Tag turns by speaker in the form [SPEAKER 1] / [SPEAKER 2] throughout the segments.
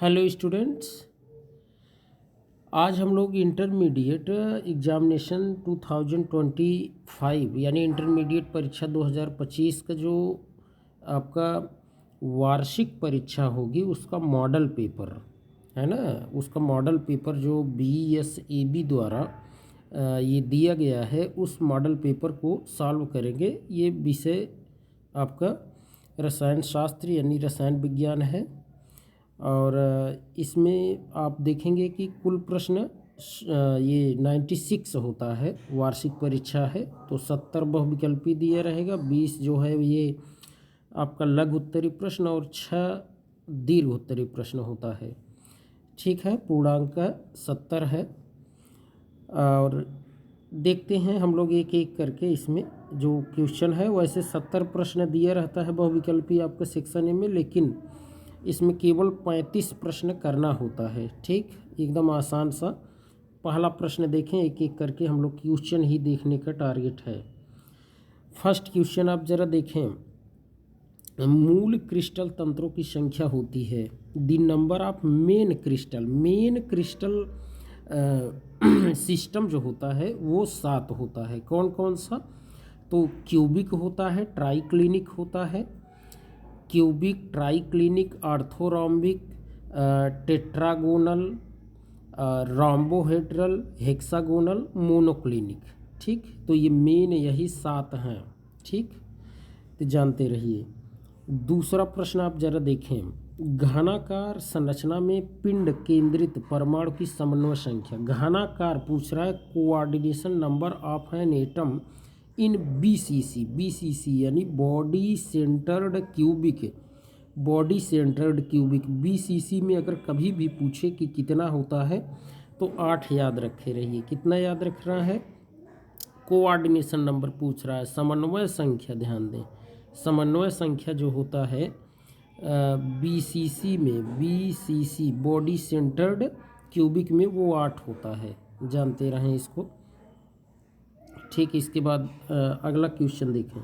[SPEAKER 1] Hello students. आज हम लोग इंटरमीडिएट एग्जामिनेशन 2025 यानी इंटरमीडिएट परीक्षा 2025 का जो आपका वार्षिक परीक्षा होगी उसका मॉडल पेपर है ना, उसका मॉडल पेपर जो BSAB द्वारा ये दिया गया है उस मॉडल पेपर को सॉल्व करेंगे। ये विषय आपका रसायन शास्त्र यानी रसायन विज्ञान है और इसमें आप देखेंगे कि कुल प्रश्न ये 96 होता है। वार्षिक परीक्षा है तो 70 बहुविकल्पी दिया रहेगा, 20 जो है ये आपका लघु उत्तरी प्रश्न और 6 दीर्घ उत्तरी प्रश्न होता है। ठीक है, पूर्णांक 70 है। और देखते हैं हम लोग एक एक करके इसमें जो क्वेश्चन है। वैसे 70 प्रश्न दिया रहता है बहुविकल्पी आपका सेक्शन ए में, लेकिन इसमें केवल 35 प्रश्न करना होता है। ठीक, एकदम आसान सा। पहला प्रश्न देखें, एक एक करके हम लोग क्वेश्चन ही देखने का टारगेट है। फर्स्ट क्वेश्चन आप ज़रा देखें, मूल क्रिस्टल तंत्रों की संख्या होती है। The number of main crystal system जो होता है वो 7 होता है। कौन कौन सा? तो क्यूबिक होता है, ट्राइक्लिनिक होता है, cubic, triclinic, orthorhombic, tetragonal, rhombohedral, hexagonal, monoclinic. ठीक, तो ये मेन यही 7 हैं। ठीक, तो जानते रहिए। दूसरा प्रश्न आप जरा देखें, घनाकार संरचना में पिंड केंद्रित परमाणु की समन्वय संख्या। घनाकार पूछ रहा है, coordination number of an atom in BCC यानी बॉडी सेंटर्ड क्यूबिक। BCC में अगर कभी भी पूछे कि कितना होता है तो 8 याद रखे रहिए। कितना याद रखना है? कोऑर्डिनेशन नंबर पूछ रहा है, समन्वय संख्या ध्यान दें। समन्वय संख्या जो होता है BCC बॉडी सेंटर्ड क्यूबिक में वो 8 होता है। जानते रहें इसको। ठीक, इसके बाद अगला क्वेश्चन देखें।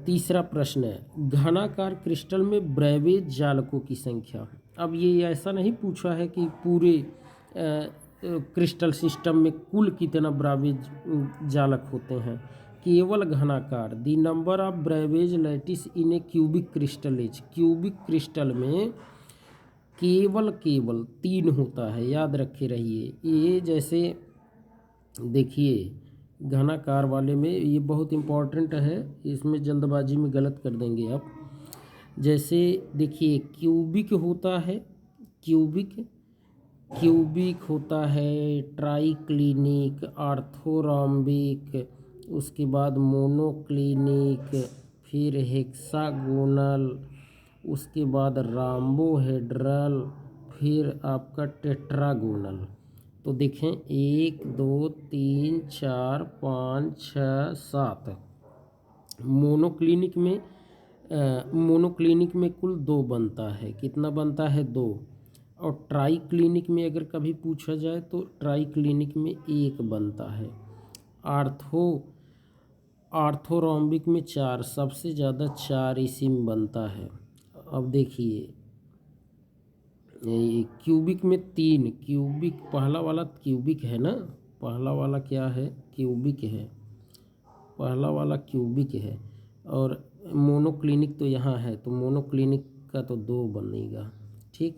[SPEAKER 1] तीसरा प्रश्न है, घनाकार क्रिस्टल में ब्रेवेज जालकों की संख्या। अब ये ऐसा नहीं पूछा है कि पूरे क्रिस्टल सिस्टम में कुल कितना ब्रेवेज जालक होते हैं, केवल घनाकार। The number of Bravais lattice in a cubic crystal is. Cubic crystal में केवल 3 होता है, याद रखे रहिए। ये जैसे देखिए घनाकार वाले में ये बहुत इम्पोर्टेंट है, इसमें जल्दबाजी में गलत कर देंगे आप। जैसे देखिए क्यूबिक होता है, क्यूबिक होता है, ट्राइक्लिनिक, आर्थोरोम्बिक, उसके बाद मोनोक्लिनिक, फिर हेक्सागोनल, उसके बाद रोम्बोहेड्रल, फिर आपका टेट्रागोनल। तो देखें 1 2 3 4 5 6 7। मोनोक्लिनिक में कुल 2 बनता है। कितना बनता है? 2। और ट्राइक्लिनिक में अगर कभी पूछा जाए तो ट्राइक्लिनिक में 1 बनता है। आर्थोरोम्बिक में 4, सबसे ज़्यादा 4 इसी में बनता है। अब देखिए क्यूबिक में 3, क्यूबिक पहला वाला क्यूबिक है ना, पहला वाला क्या है? क्यूबिक है, पहला वाला क्यूबिक है। और मोनोक्लिनिक तो यहाँ है, तो मोनोक्लिनिक का तो 2 बनेगा। ठीक,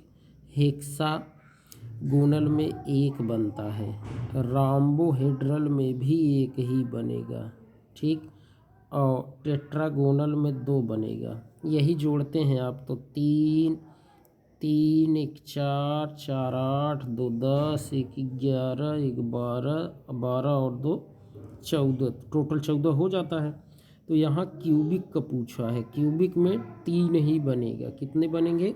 [SPEAKER 1] हेक्सागोनल में 1 बनता है, रोम्बोहेड्रल में भी 1 ही बनेगा। ठीक, और टेट्रागोनल में 2 बनेगा। यही जोड़ते हैं आप तो 3 3 1 4 4 8 2 10 1 11 1 12 और 2 14, टोटल 14 हो जाता है। तो यहाँ क्यूबिक का पूछा है, क्यूबिक में 3 ही बनेगा। कितने बनेंगे?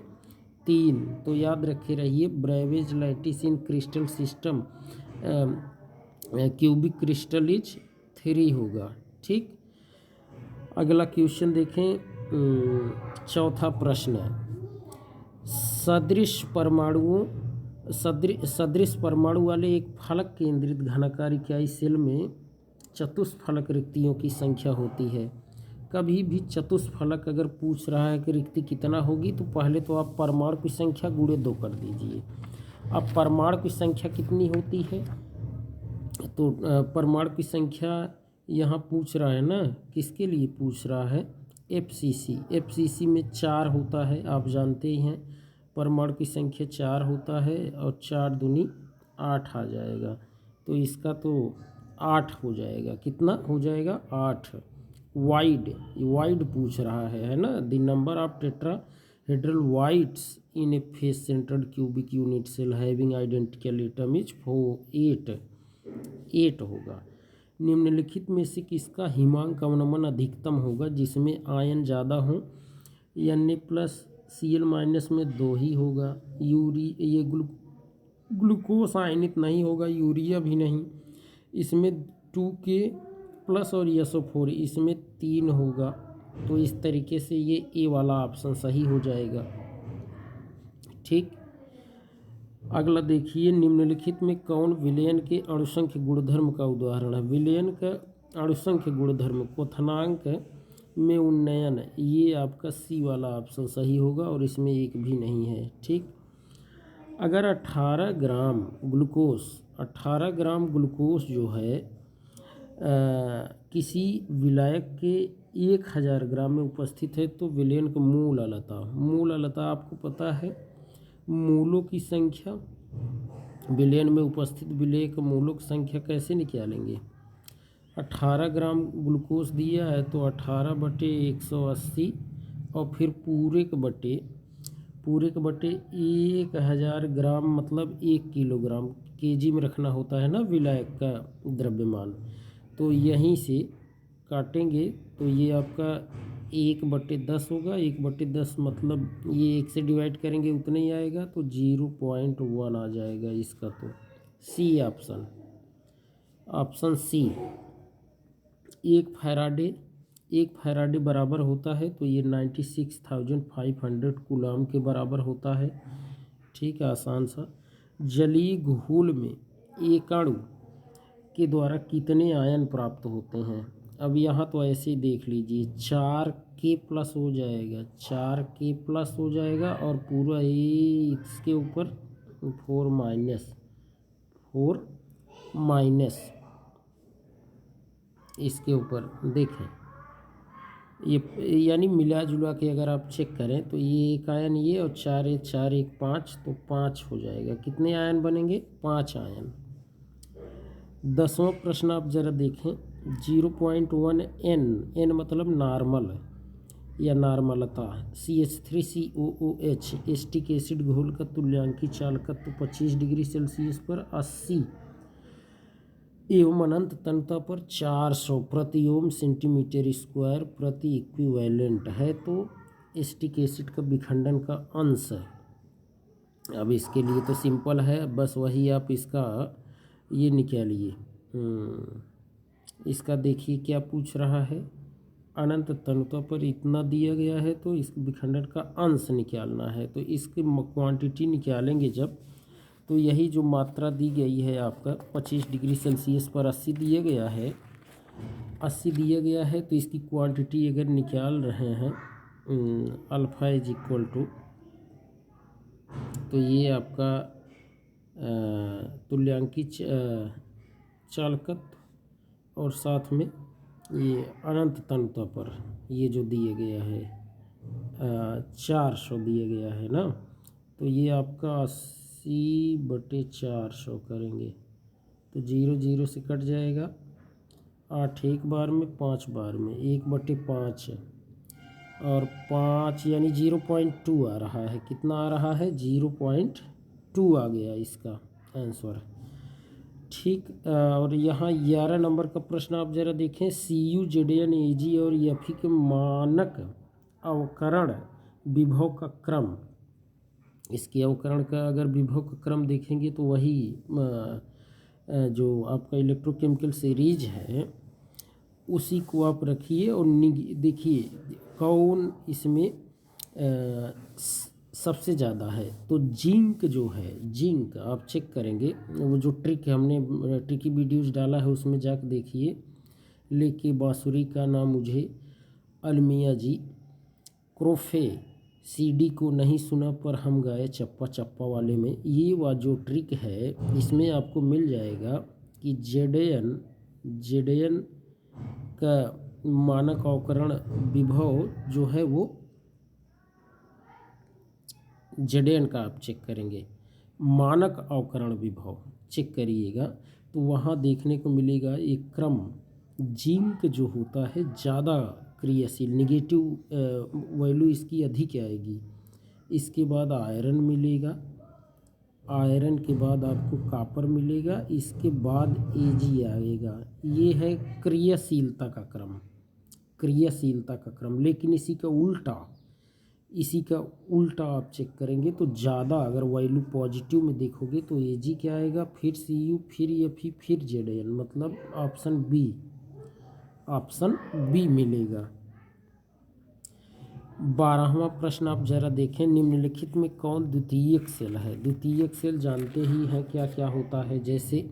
[SPEAKER 1] 3। तो याद रखे रहिए, Bravais lattice in crystal system cubic crystal is 3 होगा। ठीक, अगला क्वेश्चन देखें। चौथा प्रश्न है, सदृश परमाणु वाले एक फलक केंद्रित घनाकार इकाई सेल में चतुष्फलक रिक्तियों की संख्या होती है। कभी भी चतुष्फलक अगर पूछ रहा है कि रिक्ति कितना होगी, तो पहले तो आप परमाणु की संख्या गुणे 2 कर दीजिए। अब परमाणु की संख्या कितनी होती है, तो परमाणु की संख्या यहाँ पूछ रहा है ना, किसके लिए पूछ रहा है, एफसीसी में 4 होता है, आप जानते ही हैं। परमाणु की संख्या 4 होता है और 4 दूनी 8 आ जाएगा, तो इसका तो 8 हो जाएगा। कितना हो जाएगा, 8। वाइड पूछ रहा है ना, the number of tetrahedral voids in a face centred cubic unit cell having identical atom is 8 होगा। निम्नलिखित में से किसका हिमांक अवनमन अधिकतम होगा, जिसमें आयन ज़्यादा हो। Na+Cl- में 2 ही होगा। ये ग्लूकोस आयनित नहीं होगा, यूरिया भी नहीं। इसमें 2K+ और SO4 इसमें 3 होगा। तो इस तरीके से ये ए वाला ऑप्शन सही हो जाएगा। ठीक, अगला देखिए, निम्नलिखित में कौन विलयन के अणुसंख्य गुणधर्म का उदाहरण है। विलयन का अणुसंख्य गुणधर्म क्वथनांक में उन्नयन, ये आपका सी वाला ऑप्शन सही होगा और इसमें एक भी नहीं है। ठीक, अगर 18 ग्राम ग्लूकोस जो है किसी विलायक के 1000 ग्राम में उपस्थित है, तो विलयन का मूल अलता आपको पता है, मूलों की संख्या। विलयन में उपस्थित विलेय का मूलों की संख्या कैसे निकालेंगे। 18 ग्राम ग्लूकोज दिया है तो 18/180 और फिर पूरे के बटे 1000 ग्राम मतलब 1 किलोग्राम, केजी में रखना होता है ना विलायक का द्रव्यमान। तो यहीं से काटेंगे तो ये आपका 1/10 होगा। 1/10 मतलब ये 1 से डिवाइड करेंगे उतना ही आएगा, तो 0.1 आ जाएगा इसका। तो सी ऑप्शन सी। 1 फैराडे बराबर होता है, तो ये 96,500 कूलम के बराबर होता है। ठीक है, आसान सा। जलीय घोल में एक अणु के द्वारा कितने आयन प्राप्त होते हैं। अब यहाँ तो ऐसे ही देख लीजिए, 4K+ हो जाएगा, 4K+ हो जाएगा और पूरा इसके ऊपर 4 माइनस इसके ऊपर देखें, ये यानी मिला जुला के अगर आप चेक करें तो ये एक आयन ये और 4 1 5, तो 5 हो जाएगा। कितने आयन बनेंगे, 5 आयन। 10वां प्रश्न आप जरा देखें, 0.1 N मतलब नॉर्मल या नॉर्मलता। CH3COOH एस्टिक एसिड घोल का तुल्यांकी चालकत्व 25 डिग्री सेल्सियस पर 80 एवं अनंत तन्यता पर 400 प्रति ओम सेंटीमीटर स्क्वायर प्रति इक्विवेलेंट है, तो एस्टिक एसिड का विखंडन का अंश है। अब इसके लिए तो सिंपल है, बस वही आप इसका ये निकालिए। इसका देखिए क्या पूछ रहा है, अनंत तन्यता पर इतना दिया गया है तो इस विखंडन का अंश निकालना है। तो इसकी क्वांटिटी निकालेंगे जब, तो यही जो मात्रा दी गई है आपका 25 डिग्री सेल्सियस पर 80 दिया गया है, तो इसकी क्वांटिटी अगर निकाल रहे हैं अल्फ़ा इज इक्वल टू, तो ये आपका तुल्यांकी चालकत्व और साथ में ये अनंत तन्यता पर ये जो दिए गया है 400 दिया गया है ना, तो ये आपका 80/400 करेंगे तो 0 0 से कट जाएगा। 8 एक बार में, 5 बार में, 1/5 और 5 यानी 0.2 आ रहा है। कितना आ रहा है, 0.2 आ गया इसका आंसर। ठीक, और यहाँ 11 नंबर का प्रश्न आप ज़रा देखें, CU ZN AG और FE के मानक अवकरण विभव का क्रम। इसके अवकरण का अगर विभव का क्रम देखेंगे तो वही जो आपका इलेक्ट्रोकेमिकल सीरीज है उसी को आप रखिए और देखिए कौन इसमें सबसे ज़्यादा है। तो जिंक जो है, जिंक आप चेक करेंगे, वो जो हमने ट्रिकी वीडियोज़ डाला है उसमें जाकर देखिए। लेके बांसुरी का नाम मुझे अलमिया जी क्रोफे सीडी को नहीं सुना पर हम गाए चप्पा चप्पा वाले में, ये वह जो ट्रिक है इसमें आपको मिल जाएगा कि जेडेयन का मानक अवकरण विभव जो है वो जेडेयन का आप चेक करेंगे, मानक अवकरण विभव चेक करिएगा तो वहाँ देखने को मिलेगा एक क्रम जिंक जो होता है ज़्यादा क्रियाशील, निगेटिव वैल्यू इसकी अधिक आएगी। इसके बाद आयरन मिलेगा, आयरन के बाद आपको कॉपर मिलेगा, इसके बाद एजी आएगा। ये है क्रियाशीलता का क्रम, क्रियाशीलता का क्रम। लेकिन इसी का उल्टा आप चेक करेंगे तो ज़्यादा अगर वैल्यू पॉजिटिव में देखोगे तो एजी क्या आएगा, फिर सीयू, फिर एफई, फिर जेडेएन, मतलब ऑप्शन बी मिलेगा। 12वां प्रश्न आप जरा देखें, निम्नलिखित में कौन द्वितीयक सेल है। द्वितीयक सेल जानते ही हैं क्या क्या होता है। जैसे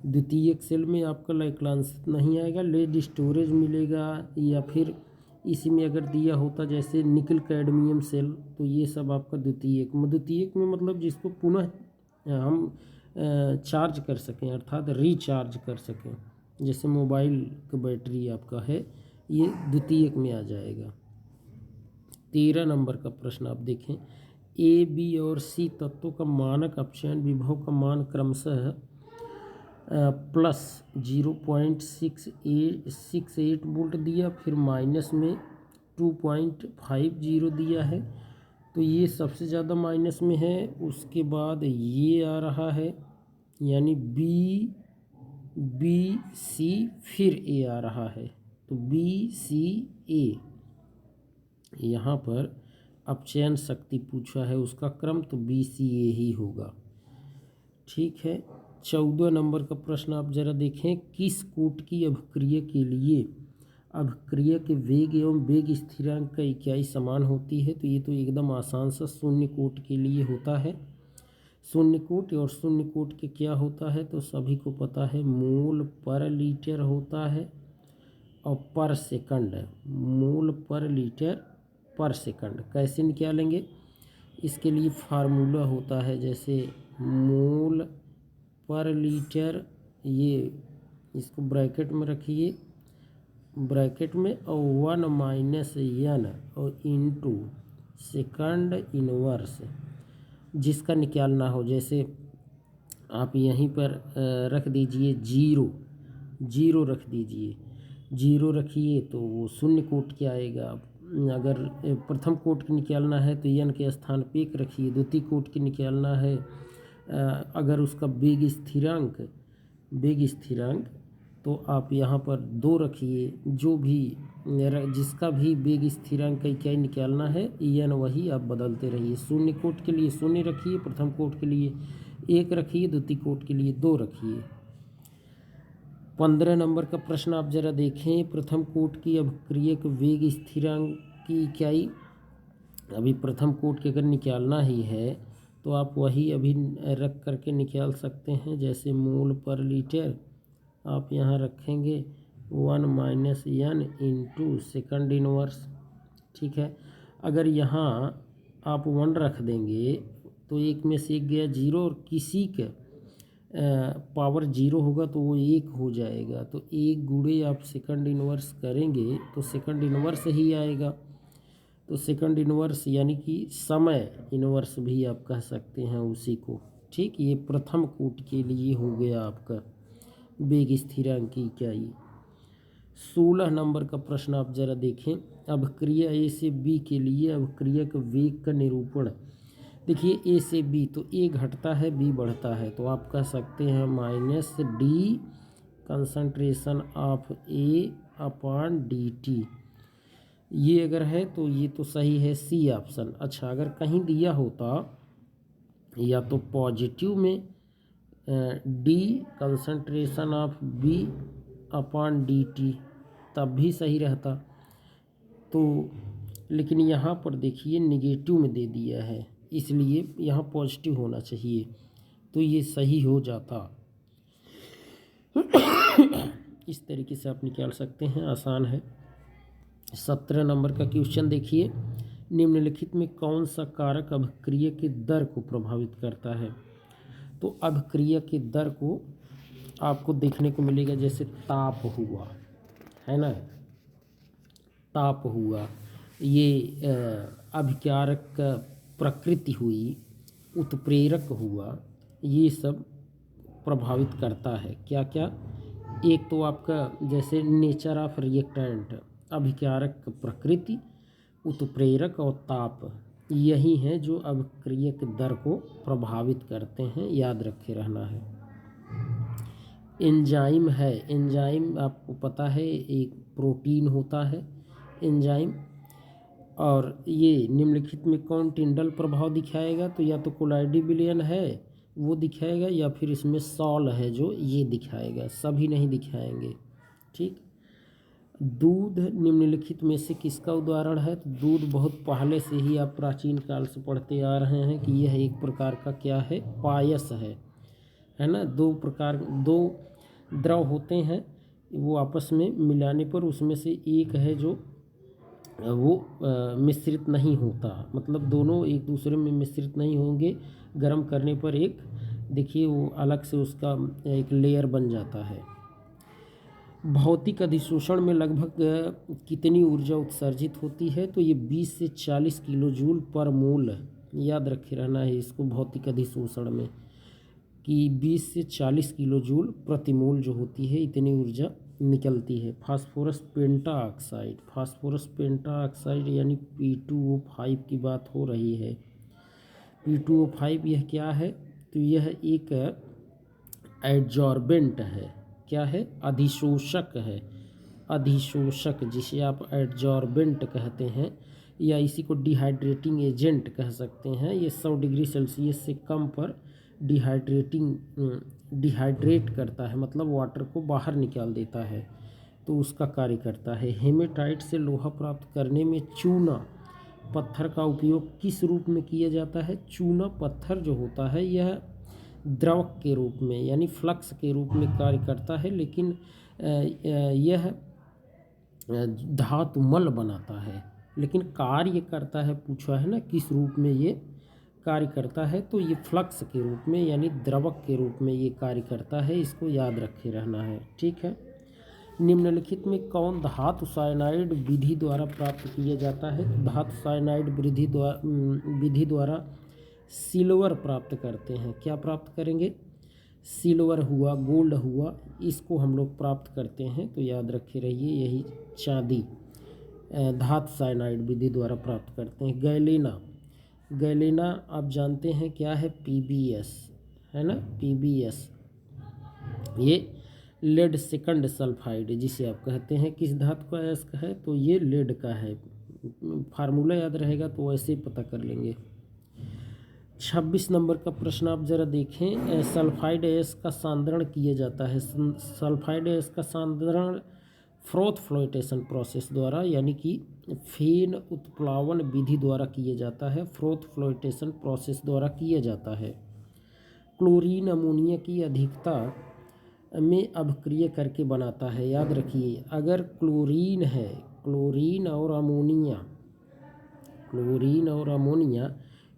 [SPEAKER 1] द्वितीयक सेल में आपका लाइक्लांस नहीं आएगा, लेड स्टोरेज मिलेगा, या फिर इसी में अगर दिया होता जैसे निकल कैडमियम सेल, तो ये सब आपका द्वितीयक में मतलब जिसको पुनः हम चार्ज कर सकें, अर्थात रिचार्ज कर सकें, जैसे मोबाइल का बैटरी आपका है, ये द्वितीयक में आ जाएगा। 13 नंबर का प्रश्न आप देखें, ए बी और सी तत्वों का मानक अपचयन विभव का मान क्रमशः प्लस 0.68 वोल्ट दिया, फिर माइनस में 2.50 दिया है, तो ये सबसे ज़्यादा माइनस में है। उसके बाद ये आ रहा है, यानी बी सी, फिर ए आ रहा है, तो बी सी ए, यहाँ पर अपचयन शक्ति पूछा है उसका क्रम, तो बी सी ए ही होगा। ठीक है। 14 नंबर का प्रश्न आप जरा देखें, किस कूट की अभिक्रिया के लिए अभिक्रिया के वेग एवं वेग स्थिरांक का इकाई समान होती है। तो ये तो एकदम आसान सा शून्य कोट के लिए होता है। शून्य कोट और शून्य कोट के क्या होता है तो सभी को पता है, मोल पर लीटर होता है और पर सेकंड, मोल पर लीटर पर सेकंड। कैसे निकालेंगे, इसके लिए फार्मूला होता है, जैसे मोल पर लीटर, ये इसको ब्रैकेट में रखिए, ब्रैकेट में, और 1 माइनस एन और इंटू सेकंड इनवर्स, जिसका निकालना हो। जैसे आप यहीं पर रख दीजिए जीरो रख दीजिए, जीरो रखिए तो वो शून्य कोट क्या आएगा। अगर प्रथम कोट की निकालना है तो एन के स्थान पे 1 रखिए, द्वितीय कोट की निकालना है अगर उसका वेग स्थिरांक तो आप यहाँ पर 2 रखिए। जो भी जिसका भी वेग स्थिरांक का इकाई निकालना है एन, वही आप बदलते रहिए। शून्य कोट के लिए 0 रखिए, प्रथम कोट के लिए 1 रखिए, द्वितीय कोट के लिए 2 रखिए। 15 नंबर का प्रश्न आप जरा देखें, प्रथम कोट की अभिक्रियक वेग स्थिरांक की इकाई, अभी प्रथम कोट के अगर निकालना ही है तो आप वही अभी रख करके निकाल सकते हैं। जैसे मोल पर लीटर आप यहाँ रखेंगे 1 minus N into second inverse. ठीक है। अगर यहाँ आप 1 रख देंगे तो एक में से एक गया 0, और किसी का पावर 0 होगा तो वो 1 हो जाएगा, तो 1 गुणे आप सेकंड इनवर्स करेंगे तो सेकंड इनवर्स ही आएगा। तो सेकंड इनवर्स यानी कि समय इनवर्स भी आप कह सकते हैं उसी को। ठीक, ये प्रथम कोट के लिए हो गया आपका वेग स्थिरांक की इकाई। 16 नंबर का प्रश्न आप जरा देखें, अभिक्रिया ए से बी के लिए अभिक्रिया के वेग का निरूपण। देखिए ए से बी, तो ए घटता है बी बढ़ता है, तो आप कह सकते हैं minus D concentration of A upon D T. ये अगर है तो ये तो सही है, सी ऑप्शन। अच्छा, अगर कहीं दिया होता या तो पॉजिटिव में D concentration of B upon D T, तब भी सही रहता। तो लेकिन यहाँ पर देखिए निगेटिव में दे दिया है, इसलिए यहाँ पॉजिटिव होना चाहिए, तो ये सही हो जाता। इस तरीके से आप निकाल सकते हैं, आसान है। 17 नंबर का क्वेश्चन देखिए, निम्नलिखित में कौन सा कारक अभिक्रिया की दर को प्रभावित करता है। तो अभिक्रिया की दर को आपको देखने को मिलेगा, जैसे ताप हुआ, है ना, ताप हुआ, ये अभिकारक प्रकृति हुई, उत्प्रेरक हुआ, ये सब प्रभावित करता है। क्या क्या? एक तो आपका जैसे नेचर ऑफ रिएक्टेंट, अभिकारक प्रकृति, उत्प्रेरक और ताप, यही हैं जो अभिक्रिया की दर को प्रभावित करते हैं, याद रखे रहना है। एंजाइम है, एंजाइम आपको पता है एक प्रोटीन होता है एंजाइम, और ये निम्नलिखित में कौन टिंडल प्रभाव दिखाएगा। तो या तो कोलाइडी विलयन है वो दिखाएगा, या फिर इसमें सॉल है जो ये दिखाएगा, सभी नहीं दिखाएंगे। ठीक। दूध निम्नलिखित में से किसका उदाहरण है। तो दूध बहुत पहले से ही आप प्राचीन काल से पढ़ते आ रहे हैं कि यह एक प्रकार का क्या है, पायस है ना। दो द्रव होते हैं, वो आपस में मिलाने पर उसमें से एक है जो वो मिश्रित नहीं होता, मतलब दोनों एक दूसरे में मिश्रित नहीं होंगे। गर्म करने पर एक देखिए वो अलग से उसका एक लेयर बन जाता है। भौतिक अधिशोषण में लगभग कितनी ऊर्जा उत्सर्जित होती है। तो ये 20 से 40 किलो जूल पर मोल, याद रखे रहना है इसको, भौतिक अधिशोषण में कि 20 से 40 किलो जूल प्रति मोल जो होती है, इतनी ऊर्जा निकलती है। फास्फोरस पेंटाऑक्साइड, फास्फोरस पेंटाऑक्साइड यानी P2O5 की बात हो रही है। P2O5 यह क्या है। तो यह एक एडजॉर्बेंट है। क्या है? अधिशोषक है। अधिशोषक जिसे आप एडजॉर्बेंट कहते हैं, या इसी को डिहाइड्रेटिंग एजेंट कह सकते हैं। ये 100 डिग्री सेल्सियस से कम पर डिहाइड्रेट करता है, मतलब वाटर को बाहर निकाल देता है, तो उसका कार्य करता है। हेमेटाइट से लोहा प्राप्त करने में चूना पत्थर का उपयोग किस रूप में किया जाता है। चूना पत्थर जो होता है यह द्रव के रूप में यानी फ्लक्स के रूप में कार्य करता है, लेकिन यह धातुमल बनाता है, लेकिन कार्य करता है, पूछा है ना किस रूप में ये कार्य करता है। तो ये फ्लक्स के रूप में यानी द्रवक के रूप में ये कार्य करता है, इसको याद रखे रहना है। ठीक है। निम्नलिखित में कौन धातु साइनाइड विधि द्वारा प्राप्त किया जाता है। तो धातु साइनाइड विधि द्वारा सिल्वर प्राप्त करते हैं। क्या प्राप्त करेंगे? सिल्वर हुआ, गोल्ड हुआ, इसको हम लोग प्राप्त करते हैं। तो याद रखे रहिए, यही चांदी धातु साइनाइड विधि द्वारा प्राप्त करते हैं। गैलेना, गैलेना आप जानते हैं क्या है, PbS है ना, PbS ये लेड सेकंड सल्फाइड जिसे आप कहते हैं, किस धातु का अयस्क है। तो ये लेड का है। फार्मूला याद रहेगा तो वैसे ही पता कर लेंगे। 26 नंबर का प्रश्न आप ज़रा देखें, सल्फाइड अयस्क का सांद्रण किया जाता है। सल्फाइड अयस्क का सांद्रण फ्रोथ फ्लोटेशन प्रोसेस द्वारा यानी कि फेन उत्प्लावन विधि द्वारा किया जाता है। फ्रोथ फ्लोटेशन प्रोसेस द्वारा किया जाता है। क्लोरीन अमोनिया की अधिकता में अभिक्रिया करके बनाता है। याद रखिए, अगर क्लोरीन है, क्लोरीन और अमोनिया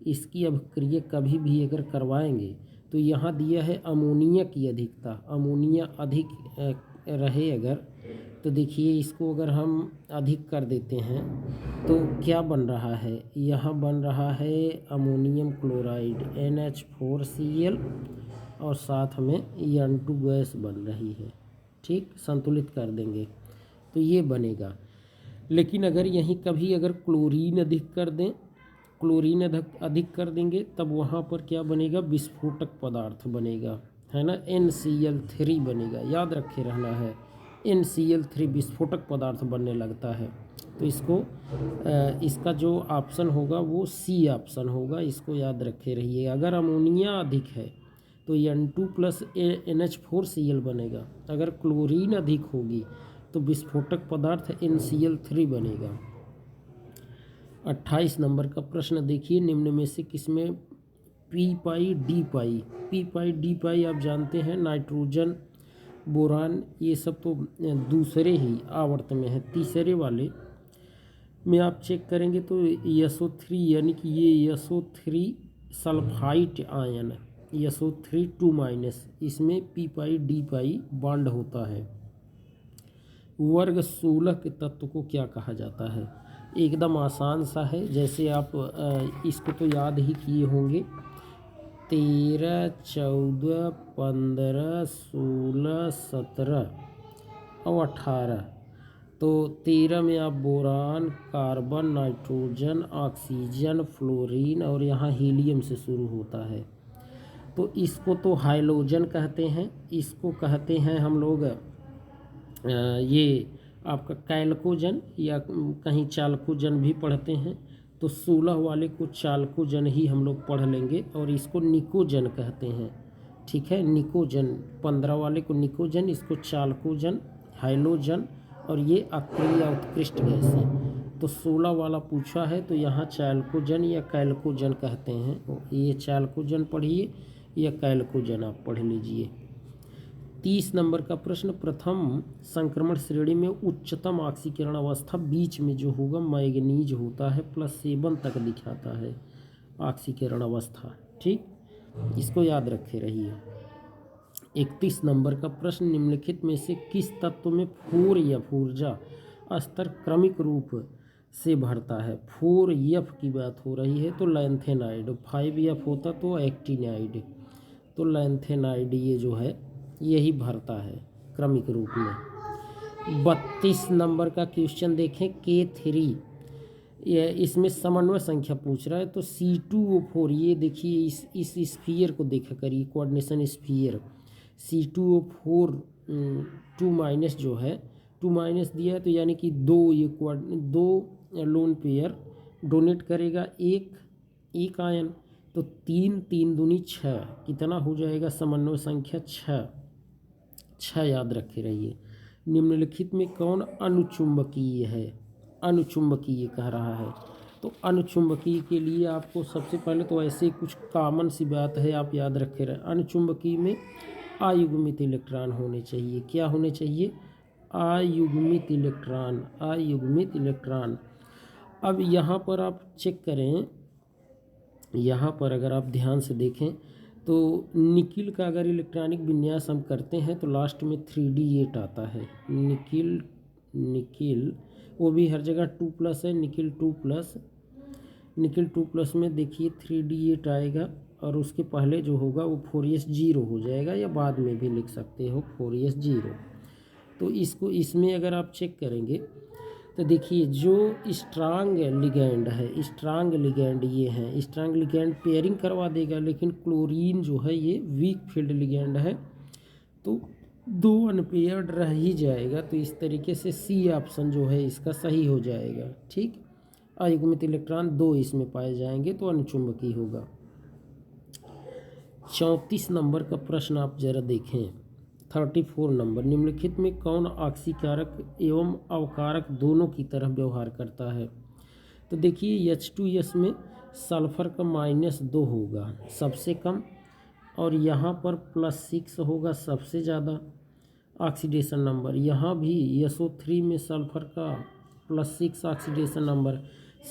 [SPEAKER 1] इसकी अभिक्रिया कभी भी अगर करवाएंगे तो यहाँ दिया है अमोनिया की अधिकता, अमोनिया अधिक रहे अगर, तो देखिए इसको अगर हम अधिक कर देते हैं तो क्या बन रहा है, यहाँ बन रहा है अमोनियम क्लोराइड NH4Cl और साथ में N2 गैस बन रही है। ठीक, संतुलित कर देंगे तो ये बनेगा। लेकिन अगर यहीं कभी अगर क्लोरीन अधिक कर दें, क्लोरीन अधिक कर देंगे, तब वहाँ पर क्या बनेगा, विस्फोटक पदार्थ बनेगा, है ना, NCl3 बनेगा। याद रखे रहना है, NCl3 विस्फोटक पदार्थ बनने लगता है। तो इसका जो ऑप्शन होगा वो C ऑप्शन होगा, इसको याद रखे रहिए। अगर अमोनिया अधिक है तो N2 + NH4Cl बनेगा। अगर क्लोरीन अधिक होगी तो विस्फोटक पदार्थ NCl3 बनेगा। 28 नंबर का प्रश्न देखिए, निम्न में से किसमें P आप जानते हैं, नाइट्रोजन, बोरान, ये सब तो दूसरे ही आवर्त में है। तीसरे वाले में आप चेक करेंगे तो SO3 यानी कि ये SO3 सल्फाइड आयन, SO3 2- इसमें P पाई D पाई बॉन्ड होता है। वर्ग 16 के तत्व को क्या कहा जाता है? एकदम आसान सा है, जैसे आप इसको तो याद ही किए होंगे। 13, 14, 15, 16, 17 और 18। तो 13 में आप boron, carbon, nitrogen, oxygen, fluorine और यहाँ हीलियम से शुरू होता है। तो इसको तो हाइलोजन कहते हैं, इसको कहते हैं हम लोग ये आपका कैल्कोजन या कहीं चाल्कोजन भी पढ़ते हैं। तो 16 वाले को चाल्कोजन ही हम लोग पढ़ लेंगे और इसको निकोजन कहते हैं। ठीक है, निकोजन। 15 वाले को निकोजन, इसको चाल्कोजन, हाइलोजन और ये अक्रिय या उत्कृष्ट गैस है। तो 16 वाला पूछा है तो यहाँ चाल्कोजन या कैल्कोजन कहते हैं। ये चाल्कोजन पढ़िए या कैल्कोजन आप पढ़ लीजिए। 30 नंबर का प्रश्न, प्रथम संक्रमण श्रेणी में उच्चतम ऑक्सीकरण अवस्था बीच में जो होगा मैग्नीज होता है, +7 तक दिखाता है ऑक्सीकरण अवस्था। ठीक, इसको याद रखे रहिए। 31 नंबर का प्रश्न, निम्नलिखित में से किस तत्व में 4F ऊर्जा स्तर क्रमिक रूप से बढ़ता है? 4F की बात हो रही है तो लैंथेनाइड, 5F होता तो एक्टिनाइड। तो लैंथेनाइड ये जो है यही भरता है क्रमिक रूप में। 32 नंबर का क्वेश्चन देखें, K3, ये इसमें समन्वय संख्या पूछ रहा है। तो C2O4, ये देखिए इस स्फीयर को देखा करिए, कोऑर्डिनेशन स्फीयर। C2O4 2- जो है 2- दिया है तो यानी कि दो लोन पेयर डोनेट करेगा एक आयन। तो 3 3 दूनी 6, कितना हो जाएगा समन्वय संख्या? 6 याद रखे रहिए। निम्नलिखित में कौन अनुचुंबकीय है? अनुचुंबकीय कह रहा है। तो अनुचुंबकीय के लिए आपको सबसे पहले तो ऐसे कुछ कॉमन सी बात है, आप याद रखे रहे। अनुचुंबकीय में अयुग्मित इलेक्ट्रॉन होने चाहिए। क्या होने चाहिए? अयुग्मित इलेक्ट्रॉन, अयुग्मित इलेक्ट्रॉन। अब यहाँ पर आप चेक करें, यहाँ पर अगर आप ध्यान से देखें तो निकिल का अगर इलेक्ट्रॉनिक विन्यास हम करते हैं तो लास्ट में 3D8 आता है। निकिल वो भी हर जगह 2+ है, निकिल 2+। निकिल 2+ में देखिए 3D8 आएगा और उसके पहले जो होगा वो 4s0 हो जाएगा, या बाद में भी लिख सकते हो 4s0। तो इसको इसमें अगर आप चेक करेंगे तो देखिए जो स्ट्रांग लिगैंड है, स्ट्रांग लिगैंड ये है, स्ट्रांग लिगैंड पेयरिंग करवा देगा, लेकिन क्लोरीन जो है ये वीक फील्ड लिगैंड है तो 2 अनपेयर्ड रह ही जाएगा। तो इस तरीके से C ऑप्शन जो है इसका सही हो जाएगा। ठीक, अयुग्मित इलेक्ट्रॉन 2 इसमें पाए जाएंगे तो अनुचुंबकीय होगा। 34 नंबर का प्रश्न आप जरा देखें। 34 नंबर, निम्नलिखित में कौन ऑक्सीकारक एवं अवकारक दोनों की तरह व्यवहार करता है? तो देखिए H2S में सल्फर का -2 होगा सबसे कम, और यहाँ पर +6 होगा सबसे ज़्यादा ऑक्सीडेशन नंबर। यहाँ भी SO3 में सल्फर का +6 ऑक्सीडेशन नंबर।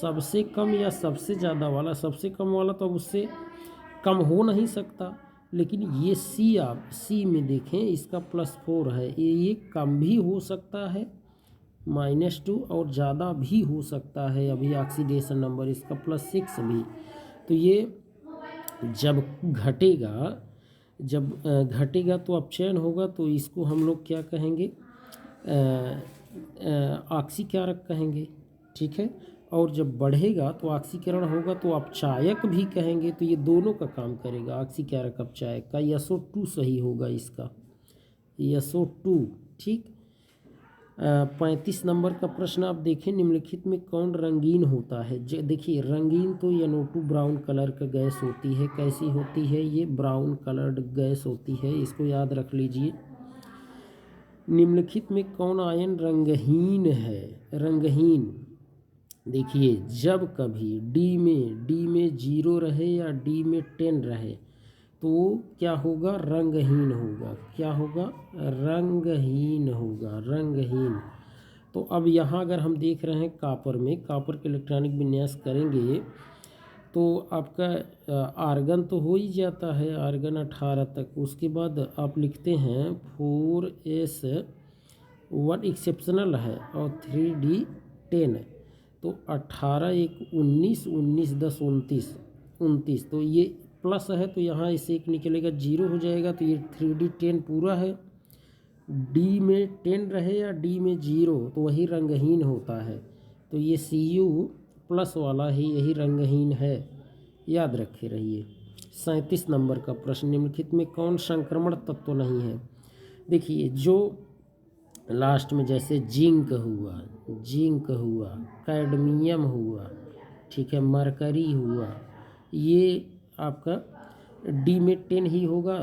[SPEAKER 1] सबसे कम या सबसे ज़्यादा वाला, सबसे कम वाला तो उससे कम हो नहीं सकता, लेकिन ये C में देखें इसका +4 है, ये कम भी हो सकता है -2 और ज़्यादा भी हो सकता है। अभी ऑक्सीडेशन नंबर इसका +6 भी। तो ये जब घटेगा तो अपचयन होगा, तो इसको हम लोग क्या कहेंगे? ऑक्सीकारक कहेंगे। ठीक है, और जब बढ़ेगा तो ऑक्सीकरण होगा तो अपचायक भी कहेंगे। तो ये दोनों का काम करेगा, ऑक्सीकारक अपचायक का। SO2 सही होगा इसका, SO2। ठीक, 35 नंबर का प्रश्न आप देखें, निम्नलिखित में कौन रंगीन होता है? देखिए रंगीन तो NO2 ब्राउन कलर का गैस होती है। कैसी होती है? ये ब्राउन कलर्ड गैस होती है, इसको याद रख लीजिए। निम्नलिखित में कौन आयन रंगहीन है? रंगहीन, देखिए जब कभी D में 0 रहे या D में 10 रहे तो क्या होगा? रंगहीन होगा। क्या होगा? रंगहीन होगा, रंगहीन। तो अब यहाँ अगर हम देख रहे हैं कापर में, कापर के इलेक्ट्रॉनिक विन्यास करेंगे तो आपका आर्गन तो हो ही जाता है, आर्गन 18 तक। उसके बाद आप लिखते हैं 4s1 एक्सेप्शनल है और 3d10। तो 18 एक 19, 19 10 29, 29। तो ये प्लस है तो यहाँ इसे एक निकलेगा 0 हो जाएगा। तो ये 3d10 पूरा है। डी में 10 रहे या डी में 0 तो वही रंगहीन होता है। तो ये Cu प्लस वाला ही यही रंगहीन है, याद रखे रहिए। 37 नंबर का प्रश्न, निम्नलिखित में कौन संक्रमण तत्व नहीं है? देखिए जो लास्ट में जैसे जिंक हुआ, कैडमियम हुआ, ठीक है, मरकरी हुआ, ये आपका डी में 10 ही होगा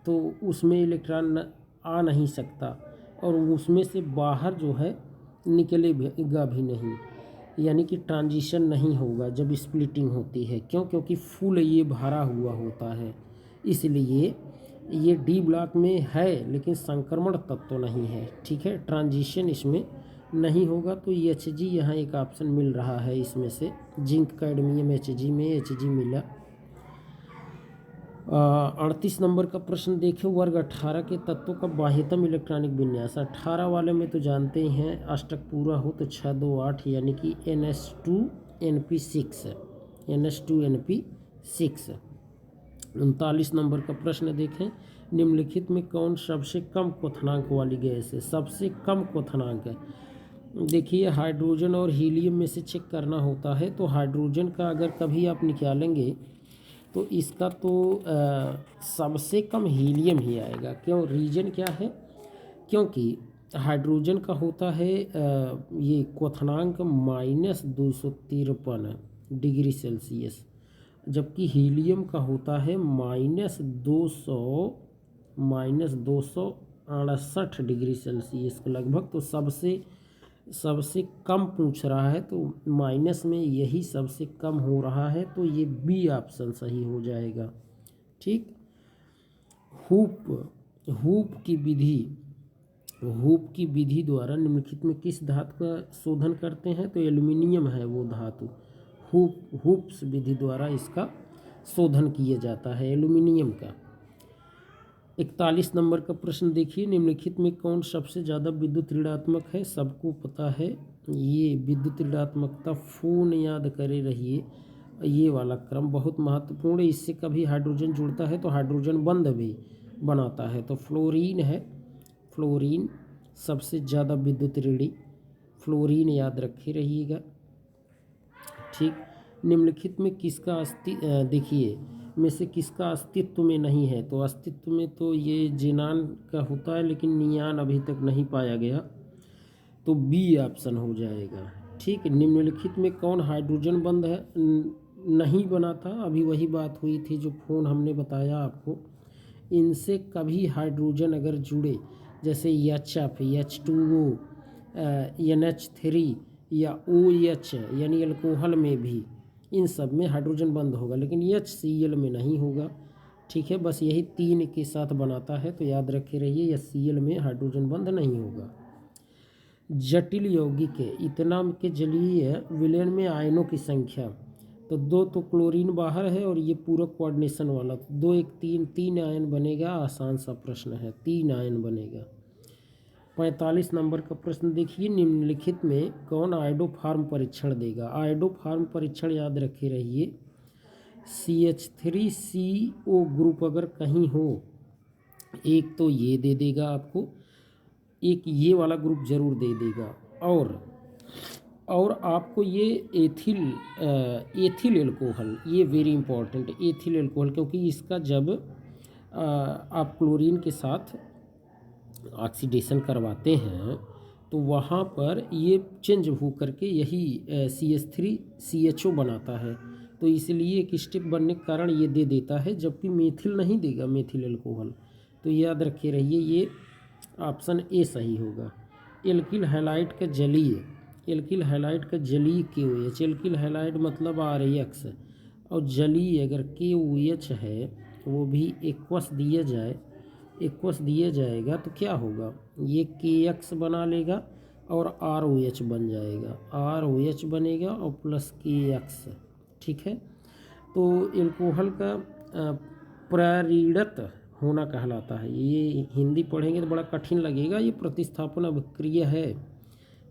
[SPEAKER 1] तो उसमें इलेक्ट्रॉन आ नहीं सकता और उसमें से बाहर जो है निकलेगा भी नहीं, यानी कि ट्रांजिशन नहीं होगा जब स्प्लिटिंग होती है। क्यों? क्योंकि फुल ये भरा हुआ होता है, इसलिए ये डी ब्लॉक में है लेकिन संक्रमण तत्व तो नहीं है, ठीक है, ट्रांजिशन इसमें नहीं होगा। तो Hg यहाँ एक ऑप्शन मिल रहा है इसमें से, जिंक कैडमियम Hg में Hg मिला। 38 नंबर का प्रश्न देखिए, वर्ग 18 के तत्वों का बाह्यतम इलेक्ट्रॉनिक विन्यास। 18 वाले में तो जानते ही हैं, अष्टक पूरा हो तो 6 2 8 यानी कि NH2NP6, NH2NP6। 39 नंबर का प्रश्न देखें, निम्नलिखित में कौन सबसे कम क्वथनांक वाली गैस है? सबसे कम क्वथनांक है, देखिए हाइड्रोजन और हीलियम में से चेक करना होता है। तो हाइड्रोजन का अगर कभी आप निकालेंगे तो इसका तो सबसे कम हीलियम ही आएगा। क्यों? रीजन क्या है? क्योंकि हाइड्रोजन का होता है ये क्वथनांक -253 डिग्री सेल्सियस, जबकि हीलियम का होता है -268 डिग्री सेल्सियस के लगभग। तो सबसे कम पूछ रहा है तो माइनस में यही सबसे कम हो रहा है, तो ये बी ऑप्शन सही हो जाएगा, ठीक। हूप की विधि द्वारा निम्नलिखित में किस धातु का शोधन करते हैं? तो एल्युमिनियम है वो धातु। हूप्स विधि द्वारा इसका शोधन किया जाता है एल्युमिनियम का। 41 नंबर का प्रश्न देखिए, निम्नलिखित में कौन सबसे ज़्यादा विद्युत ऋणात्मक है? सबको पता है ये विद्युत ऋणात्मकता, फोन याद करे रहिए, ये वाला क्रम बहुत महत्वपूर्ण है। इससे कभी हाइड्रोजन जुड़ता है तो हाइड्रोजन बंध भी बनाता है। तो फ्लोरीन है, फ्लोरीन सबसे ज़्यादा विद्युत ऋणी, फ्लोरीन याद रखे रहिएगा, ठीक। निम्नलिखित में किसका देखिए में से किसका अस्तित्व में नहीं है? तो अस्तित्व में तो ये जिनान का होता है लेकिन नियान अभी तक नहीं पाया गया, तो बी ऑप्शन हो जाएगा, ठीक। निम्नलिखित में कौन हाइड्रोजन बंध है नहीं बना था? अभी वही बात हुई थी जो फोन हमने बताया आपको। इनसे कभी हाइड्रोजन अगर जुड़े, जैसे HF, H2O, NH3 या OH यानी अल्कोहल में भी, इन सब में हाइड्रोजन बंद होगा, लेकिन HCl में नहीं होगा, ठीक है। बस यही 3 के साथ बनाता है, तो याद रखे रहिए HCl में हाइड्रोजन बंद नहीं होगा। जटिल यौगिक इतना के जलीय विलयन में आयनों की संख्या, तो 2 तो क्लोरीन बाहर है और ये पूरक कोऑर्डिनेशन वाला, तो 2 1 3 आयन बनेगा। आसान सा प्रश्न है, 3 आयन बनेगा। 45 नंबर का प्रश्न देखिए, निम्नलिखित में कौन आयोडोफार्म परीक्षण देगा? आयोडोफार्म परीक्षण याद रखे रहिए, CH3CO ग्रुप अगर कहीं हो, एक तो ये दे देगा आपको, एक ये वाला ग्रुप जरूर दे देगा, और आपको ये एथिल एल्कोहल, ये वेरी इंपॉर्टेंट, एथिल एल्कोहल, क्योंकि इसका जब आप क्लोरीन के साथ ऑक्सीडेशन करवाते हैं तो वहाँ पर ये चेंज हो करके यही CH3CHO बनाता है, तो इसलिए एक स्टेप बनने के कारण ये दे देता है, जबकि मेथिल नहीं देगा, मेथिल एल्कोहल। तो याद रखे रहिए ये ऑप्शन ए सही होगा। एल्किल हैलाइड का जलीय, एल्किल हैलाइड का जलीय KOH, एल्किल हैलाइड मतलब RX, और जलीय अगर KOH है वो भी एक्वस दिया जाएगा तो क्या होगा? ये KX बना लेगा और ROH बन जाएगा, ROH बनेगा और प्लस KX। ठीक है, तो एल्कोहल का प्रारीड़त होना कहलाता है। ये हिंदी पढ़ेंगे तो बड़ा कठिन लगेगा, ये प्रतिस्थापन अभिक्रिया है।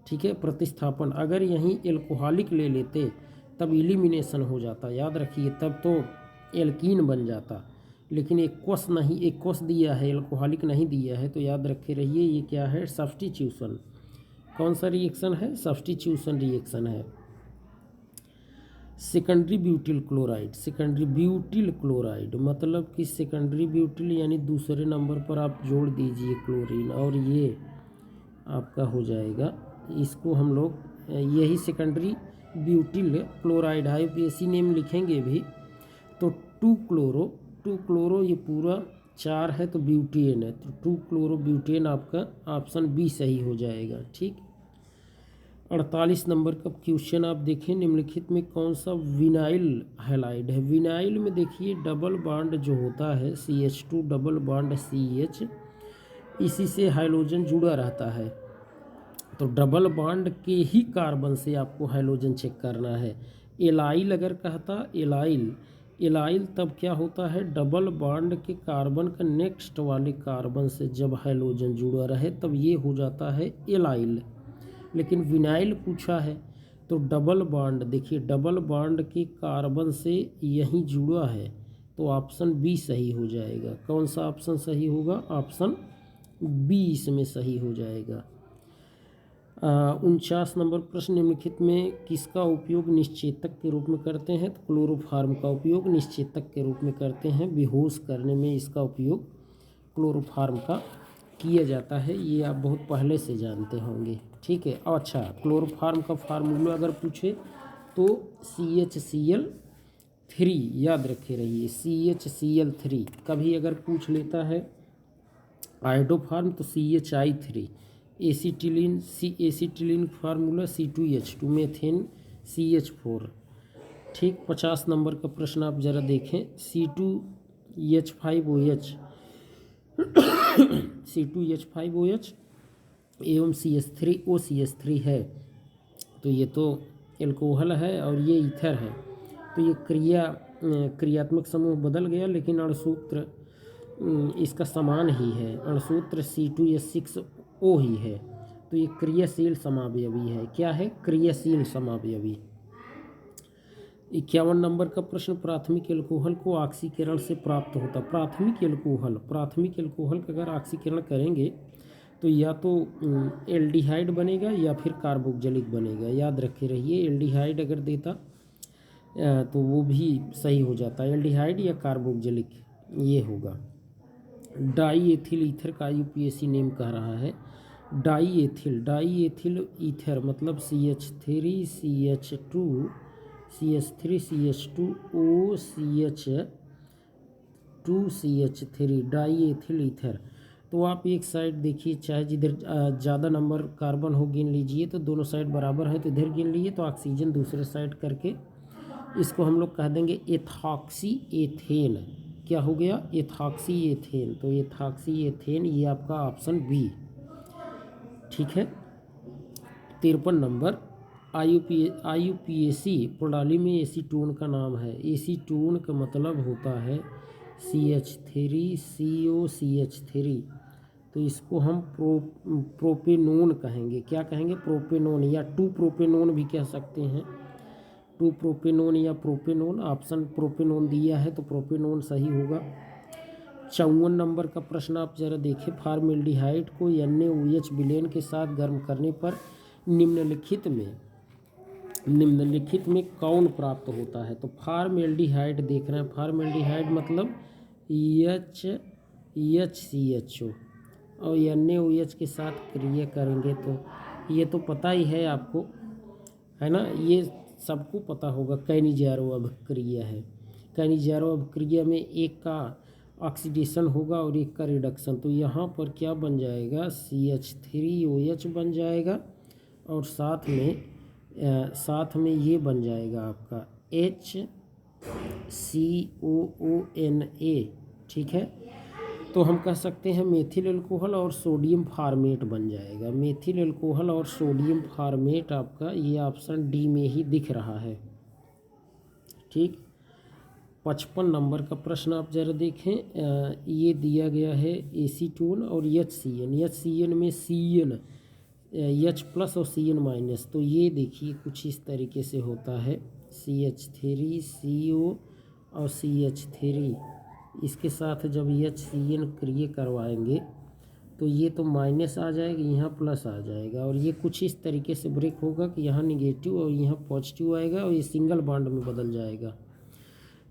[SPEAKER 1] ठीक है, प्रतिस्थापन, अगर यहीं एल्कोहलिक ले लेते तब इलिमिनेशन हो जाता, याद रखिए, तब तो एल्कीन बन जाता, लेकिन एक कोस नहीं, एक कोस दिया है, एल्कोहलिक नहीं दिया है, तो याद रखे रहिए ये क्या है, सब्स्टिट्यूशन। कौन सा रिएक्शन है, सब्स्टिट्यूशन रिएक्शन है। Secondary butyl chloride, secondary butyl chloride मतलब कि सेकेंडरी ब्यूटिल यानी दूसरे नंबर पर आप जोड़ दीजिए क्लोरीन, और ये आपका हो जाएगा, इसको हम लोग यही सेकेंडरी ब्यूटिल क्लोराइड है, IUPAC नेम लिखेंगे भी तो 2 क्लोरो ये पूरा 4 है तो ब्यूटेन है, तो 2 क्लोरो ब्यूटेन आपका ऑप्शन बी सही हो जाएगा। ठीक, 48 नंबर का क्वेश्चन आप देखें, निम्नलिखित में कौन सा विनाइल हैलाइड है। विनाइल में देखिए डबल बॉन्ड जो होता है CH2 डबल बॉन्ड CH, इसी से हाइड्रोजन जुड़ा रहता है, तो डबल बॉन्ड के ही कार्बन से आपको हाइड्रोजन चेक करना है। एलाइल अगर कहता, एलाइल तब क्या होता है, डबल बॉन्ड के कार्बन का नेक्स्ट वाले कार्बन से जब हाइड्रोजन जुड़ा रहे तब ये हो जाता है एलाइल। लेकिन विनाइल पूछा है तो डबल बॉन्ड, देखिए डबल बॉन्ड के कार्बन से यहीं जुड़ा है, तो ऑप्शन बी सही हो जाएगा। कौन सा ऑप्शन सही होगा, ऑप्शन बी इसमें सही हो जाएगा। 49 नंबर प्रश्न, निम्नलिखित में किसका उपयोग निश्चेतक के रूप में करते हैं, तो क्लोरोफार्म का उपयोग निश्चेतक के रूप में करते हैं, बेहोश करने में इसका उपयोग क्लोरोफार्म का किया जाता है, ये आप बहुत पहले से जानते होंगे। ठीक है, अच्छा, क्लोरोफार्म का फार्मूला अगर पूछे तो CHCl3, याद रखे रहिए CHCl3। कभी अगर पूछ लेता है आयोडोफार्म तो CHI3, acetylene formula C2H2, methane CH4। ठीक, 50 नंबर का प्रश्न आप ज़रा देखें, C2H5OH C2H5OH एवं CH3OCH3 है, तो ये तो एल्कोहल है और ये ईथर है, तो ये क्रियात्मक समूह बदल गया, लेकिन अणुसूत्र इसका समान ही है, अणुसूत्र C2H6O ही है, तो ये क्रियाशील समावयवी है। क्या है, क्रियाशील समावयवी। 51 नंबर का प्रश्न, प्राथमिक एल्कोहल को ऑक्सीकरण से प्राप्त होता। प्राथमिक एल्कोहल का अगर ऑक्सीकरण करेंगे तो या तो एल्डिहाइड बनेगा या फिर कार्बोक्जिलिक बनेगा, याद रखे रहिए। एल्डिहाइड अगर देता तो वो भी सही हो जाता, एल्डिहाइड या कार्बोक्जिलिक ये होगा। डाई एथिल ईथर का IUPAC नेम कह रहा है, डाई एथिल ईथर मतलब CH3 CH2O CH2CH3 die ethyl ether. तो आप एक साइड देखिए, चाहे जिधर ज़्यादा नंबर कार्बन हो गिन लीजिए, तो दोनों साइड बराबर है तो इधर गिन लीजिए, तो ऑक्सीजन दूसरे साइड करके इसको हम लोग कह देंगे एथॉक्सी एथेन। क्या हो गया, एथॉक्सी एथेन, तो एथॉक्सी एथेन ये आपका ऑप्शन बी। ठीक है, 53 नंबर, IUPAC प्रणाली में एसीटोन का नाम है। एसीटोन का मतलब होता है CH3COCH3, तो इसको हम प्रोपेनोन कहेंगे। क्या कहेंगे, प्रोपेनोन, या 2 प्रोपेनोन भी कह सकते हैं, 2 प्रोपेनोन या प्रोपेनोन। ऑप्शन प्रोपेनोन दिया है तो प्रोपेनोन सही होगा। 54 नंबर का प्रश्न आप जरा देखें, फार्मेल्डिहाइड को NaOH विलेन के साथ गर्म करने पर निम्नलिखित में कौन प्राप्त होता है, तो फार्मेल्डिहाइड देख रहे हैं, फार्मेल्डिहाइड मतलब HCHO और NaOH के साथ क्रिया करेंगे, तो ये तो पता ही है आपको, है ना, ये सबको पता होगा, कैनिज़ारो अभिक्रिया है। कैनिज़ारो अभिक्रिया में एक का ऑक्सीडेशन होगा और एक का रिडक्शन, तो यहाँ पर क्या बन जाएगा, CH3OH बन जाएगा, और साथ में ये बन जाएगा आपका HCOONA। ठीक है, तो हम कह सकते हैं मेथिल अल्कोहल और सोडियम फार्मेट बन जाएगा। मेथिल अल्कोहल और सोडियम फार्मेट आपका ये ऑप्शन डी में ही दिख रहा है। ठीक, 55 नंबर का प्रश्न आप ज़रा देखें। ये दिया गया है एसीटोन और HCN। HCN में CN, H+ और CN माइनस। तो ये देखिए कुछ इस तरीके से होता है, CH3 CO और CH3। इसके साथ जब HCN क्रिया करवाएंगे तो ये तो माइनस आ जाएगा, यहाँ प्लस आ जाएगा, और ये कुछ इस तरीके से ब्रेक होगा कि यहाँ निगेटिव और यहाँ पॉजिटिव आएगा और ये सिंगल बॉन्ड में बदल जाएगा।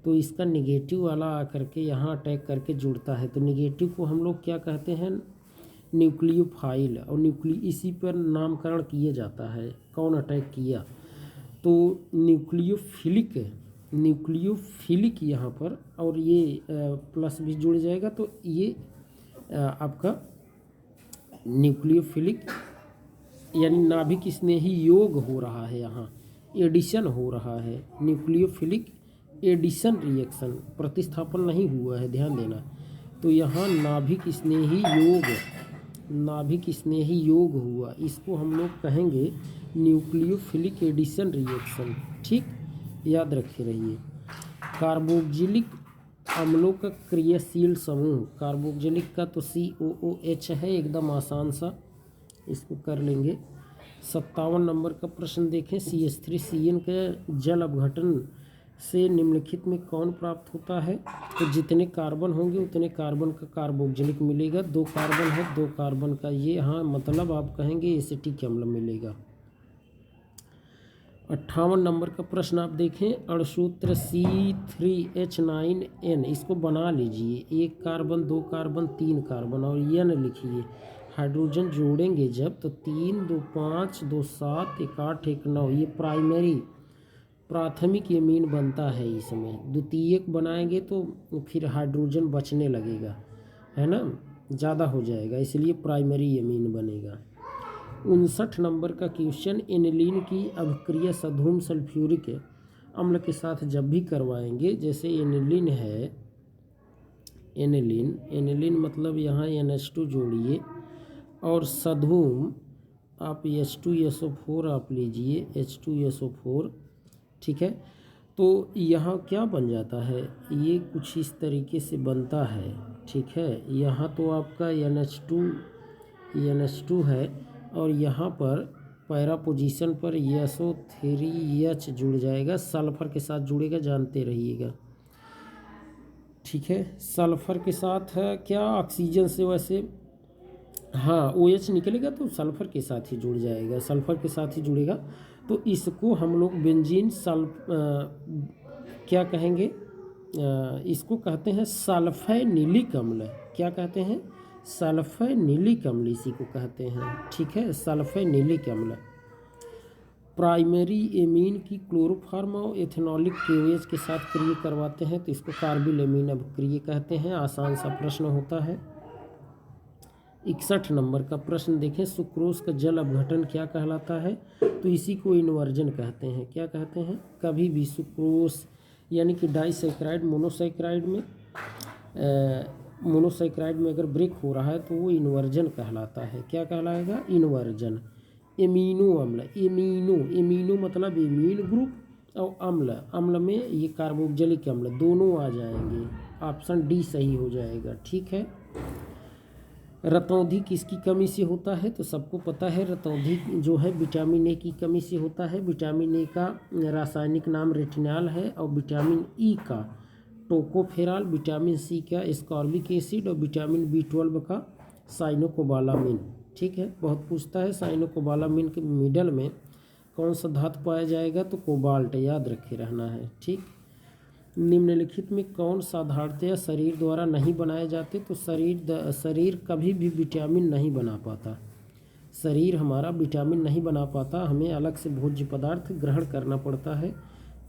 [SPEAKER 1] तो इसका निगेटिव वाला आकर के यहाँ अटैक करके जुड़ता है। तो निगेटिव को हम लोग क्या कहते हैं, न्यूक्लियोफाइल, और इसी पर नामकरण किया जाता है। कौन अटैक किया, तो न्यूक्लियोफिलिक यहाँ पर, और ये प्लस भी जुड़ जाएगा। तो ये आपका न्यूक्लियोफिलिक यानी नाभिक स्नेही योग हो रहा है, यहाँ एडिशन हो रहा है। न्यूक्लियोफिलिक एडिशन रिएक्शन, प्रतिस्थापन नहीं हुआ है, ध्यान देना। तो यहाँ नाभिक स्नेही योग हुआ, इसको हम लोग कहेंगे न्यूक्लियोफिलिक एडिशन रिएक्शन। ठीक, याद रखे रहिए। कार्बोक्जिलिक अम्लों का क्रियाशील समूह, कार्बोक्जिलिक का तो COOH है, एकदम आसान सा, इसको कर लेंगे। 57 नंबर का प्रश्न देखें। CH3CN के जल अपघटन से निम्नलिखित में कौन प्राप्त होता है। तो जितने कार्बन होंगे उतने कार्बन का कार्बोक्जिलिक मिलेगा। 2 कार्बन है, 2 कार्बन का ये, हाँ मतलब आप कहेंगे एसिटिक अम्ल मिलेगा। 58 नंबर का प्रश्न आप देखें। अणुसूत्र C3H9N, इसको बना लीजिए। 1 कार्बन, 2 कार्बन, 3 कार्बन और N लिखिए। हाइड्रोजन जोड़ेंगे जब तो 3 2 5 2 7 1 8 1 9, ये प्राथमिक एमीन बनता है इसमें। द्वितीयक बनाएंगे तो फिर हाइड्रोजन बचने लगेगा, है ना, ज़्यादा हो जाएगा, इसलिए प्राइमरी एमीन बनेगा। 59 नंबर का क्वेश्चन। एनिलीन की अभिक्रिया सधूम सल्फ्यूरिक अम्ल के साथ जब भी करवाएंगे, जैसे एनिलीन है, एनिलीन मतलब यहाँ NH2 जोड़िए, और सधूम आप H2SO4 आप लीजिए, H2SO4। ठीक है, तो यहाँ क्या बन जाता है, ये कुछ इस तरीके से बनता है। ठीक है, यहाँ तो आपका NH2 है, और यहाँ पर पैरा पोजीशन पर SO3H जुड़ जाएगा, सल्फर के साथ जुड़ेगा, जानते रहिएगा। ठीक है, सल्फर के साथ है क्या, ऑक्सीजन से वैसे हाँ OH निकलेगा तो सल्फर के साथ ही जुड़ जाएगा, सल्फर के साथ ही जुड़ेगा। तो इसको हम लोग बेंजीन क्या कहेंगे, इसको कहते हैं सल्फेनिलिक अम्ल। क्या कहते हैं, सल्फेनिलिक अम्ल इसी को कहते हैं। ठीक है, सल्फेनिलिक अम्ल। प्राइमरी एमीन की क्लोरोफॉर्म और एथेनॉलिक KOH के साथ क्रिया करवाते हैं तो इसको कार्बिल एमीन अभिक्रिया कहते हैं। आसान सा प्रश्न होता है। 61 नंबर का प्रश्न देखें। सुक्रोज का जल अपघटन क्या कहलाता है, तो इसी को इन्वर्जन कहते हैं। क्या कहते हैं, कभी भी सुक्रोज यानी कि डाइसैकराइड मोनोसैकराइड में अगर ब्रेक हो रहा है तो वो इन्वर्जन कहलाता है। क्या कहलाएगा, इन्वर्जन। एमीनो अम्ल, एमीनो मतलब एमीन ग्रुप, और अम्ल में ये कार्बोक्जिलिक अम्ल, दोनों आ जाएंगे। ऑप्शन डी सही हो जाएगा। ठीक है, रतौंधी किसकी कमी से होता है, तो सबको पता है रतौंधी जो है विटामिन ए की कमी से होता है। विटामिन ए का रासायनिक नाम रेटिनॉल है, और विटामिन ई का टोकोफेरॉल, विटामिन सी का एस्कॉर्बिक एसिड, और विटामिन B12 का साइनोकोबालामिन। ठीक है, बहुत पूछता है साइनोकोबालामिन के मिडल में कौन सा धातु पाया जाएगा, तो कोबाल्ट, याद रखे रहना है। ठीक, निम्नलिखित में कौन साधारणतया शरीर द्वारा नहीं बनाए जाते, तो शरीर कभी भी विटामिन नहीं बना पाता। शरीर हमारा विटामिन नहीं बना पाता, हमें अलग से भोज्य पदार्थ ग्रहण करना पड़ता है,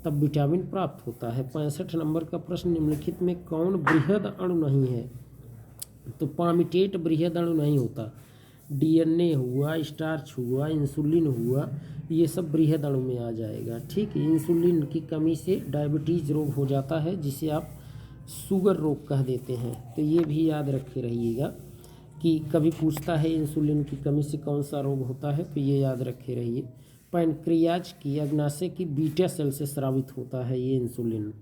[SPEAKER 1] तब विटामिन प्राप्त होता है। 65 नंबर का प्रश्न। निम्नलिखित में कौन बृहद अणु नहीं है, तो पामिटेट बृहद अणु नहीं होता। DNA हुआ, स्टार्च हुआ, इंसुलिन हुआ, ये सब बृहद अणु में आ जाएगा। ठीक है, इंसुलिन की कमी से डायबिटीज़ रोग हो जाता है, जिसे आप शुगर रोग कह देते हैं। तो ये भी याद रखे रहिएगा कि कभी पूछता है इंसुलिन की कमी से कौन सा रोग होता है, तो ये याद रखे रहिए। पैनक्रियाज की अग्नाशय की बीटा सेल से स्रावित होता है ये इंसुलिन।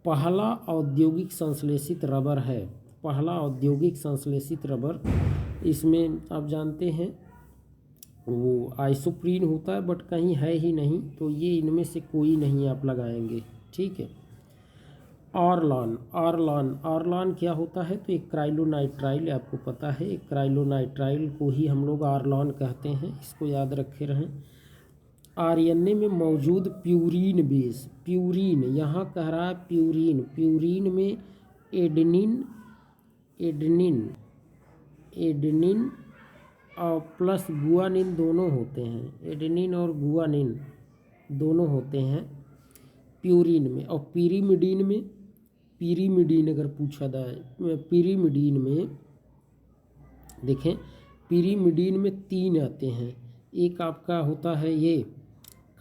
[SPEAKER 1] पहला औद्योगिक संश्लेषित रबर है, पहला औद्योगिक संश्लेषित रबर, इसमें आप जानते हैं वो आइसोप्रीन होता है, बट कहीं है ही नहीं, तो ये इनमें से कोई नहीं आप लगाएंगे, ठीक है। ऑरलॉन, ऑरलॉन, ऑरलॉन क्या होता है, तो एक क्राइलोनाइट्राइल, आपको पता है एक क्राइलोनाइट्राइल को ही हम लोग ऑरलॉन कहते हैं, इसको याद रखे रहें। आरएनए में मौजूद प्यूरीन बेस, प्यूरीन यहाँ कह रहा है प्यूरीन, प्यूरीन में एडेनिन, एडेनिन, एडेनिन और प्लस गुआनिन दोनों होते हैं, एडेनिन और गुआनिन दोनों होते हैं प्यूरीन में। और पिरीमिडीन में, पिरीमिडीन अगर पूछा जाए, पिरीमिडीन में देखें, पिरीमिडीन में 3 आते हैं। एक आपका होता है ये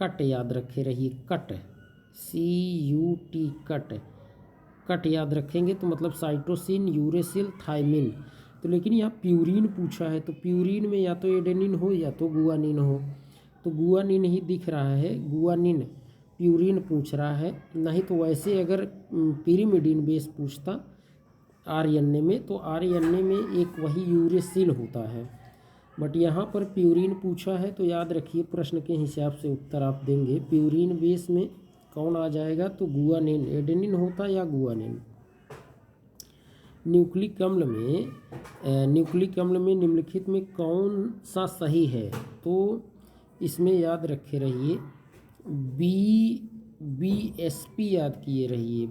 [SPEAKER 1] कट, याद रखे रहिए कट, CUT कट, कट याद रखेंगे तो मतलब साइटोसिन, यूरेसिल, थायमिन। तो लेकिन यहाँ प्यूरीन पूछा है, तो प्यूरीन में या तो एडेनिन हो या तो गुआनिन हो, तो गुआनिन ही दिख रहा है, गुआनिन, प्यूरीन पूछ रहा है नहीं। तो वैसे अगर पिरीमिडीन बेस पूछता आरएनए में, तो आरएनए में एक वही यूरेसिल होता है, बट यहाँ पर प्यूरीन पूछा है, तो याद रखिए प्रश्न के हिसाब से उत्तर आप देंगे। प्यूरीन बेस में कौन आ जाएगा, तो गुआनिन, एडेनिन होता या गुआनिन। न्यूक्लिक अम्ल में, न्यूक्लिक अम्ल में निम्नलिखित में कौन सा सही है, तो इसमें याद रखे रहिए BSP याद किए रहिए,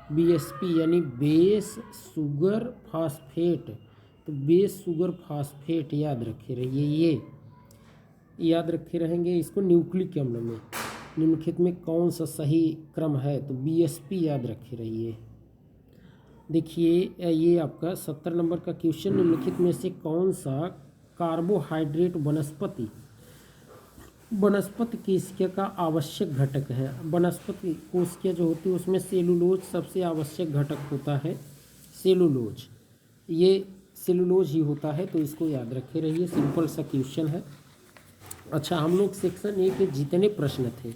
[SPEAKER 1] BSP यानी बेस शुगर फास्फेट, तो बेस शुगर फास्फेट याद रखे रहिए, ये याद रखे रहेंगे इसको। न्यूक्लिक अम्ल में निम्नलिखित में कौन सा सही क्रम है, तो BSP याद रखे रहिए। देखिए ये आपका 70 नंबर का क्वेश्चन, निम्नलिखित में से कौन सा कार्बोहाइड्रेट वनस्पति कोशिका का आवश्यक घटक है। वनस्पति कोशिका जो होती है उसमें सेलुलोज सबसे आवश्यक घटक होता है, सेलुलोज, ये सेलुलोज ही होता है, तो इसको याद रखे रहिए, सिंपल सा क्वेश्चन है। अच्छा, हम लोग सेक्शन ए के जितने प्रश्न थे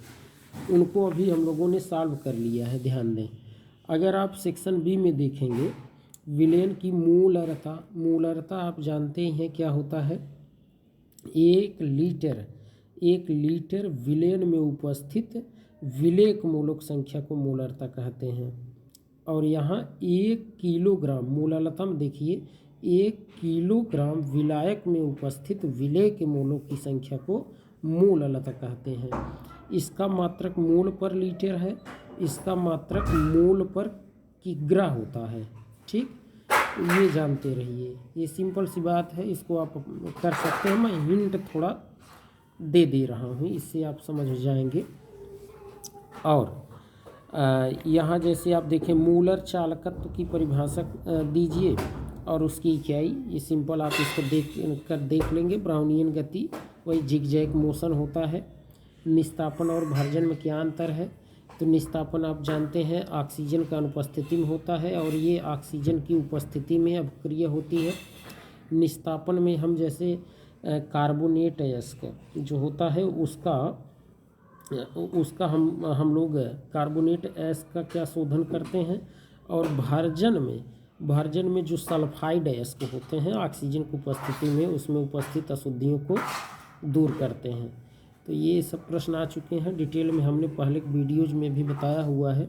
[SPEAKER 1] उनको अभी हम लोगों ने सॉल्व कर लिया है, ध्यान दें। अगर आप सेक्शन बी में देखेंगे, विलेन की मूलरता, मूलरता आप जानते हैं क्या होता है, 1 लीटर विलेन में उपस्थित विलेय मूलक संख्या को मूलरता कहते हैं। और यहाँ 1 किलोग्राम, मूलरता में देखिए 1 किलोग्राम विलायक में उपस्थित विलेय के मूलों की संख्या को मूलरता कहते हैं। इसका मात्रक मोल पर लीटर है, इसका मात्रक मोल पर किग्रा होता है, ठीक, ये जानते रहिए, ये सिंपल सी बात है, इसको आप कर सकते हैं। मैं हिंट थोड़ा दे रहा हूँ, इससे आप समझ जाएंगे। और यहाँ जैसे आप देखें, मूलर चालकत्व की परिभाषा दीजिए और उसकी इकाई, ये सिंपल आप इसको देख लेंगे। ब्राउनियन गति वही जिगजैग मोशन होता है। निस्तापन और भर्जन में क्या अंतर है, तो निस्तापन आप जानते हैं ऑक्सीजन का अनुपस्थिति में होता है, और ये ऑक्सीजन की उपस्थिति में अभिक्रिया होती है। निस्तापन में हम जैसे कार्बोनेट अयस्क जो होता है उसका हम लोग कार्बोनेट अयस्क का क्या शोधन करते हैं। और भर्जन में जो सल्फाइड अयस्क होते हैं ऑक्सीजन की उपस्थिति में, उसमें उपस्थित अशुद्धियों को दूर करते हैं। तो ये सब प्रश्न आ चुके हैं, डिटेल में हमने पहले वीडियोज में भी बताया हुआ है।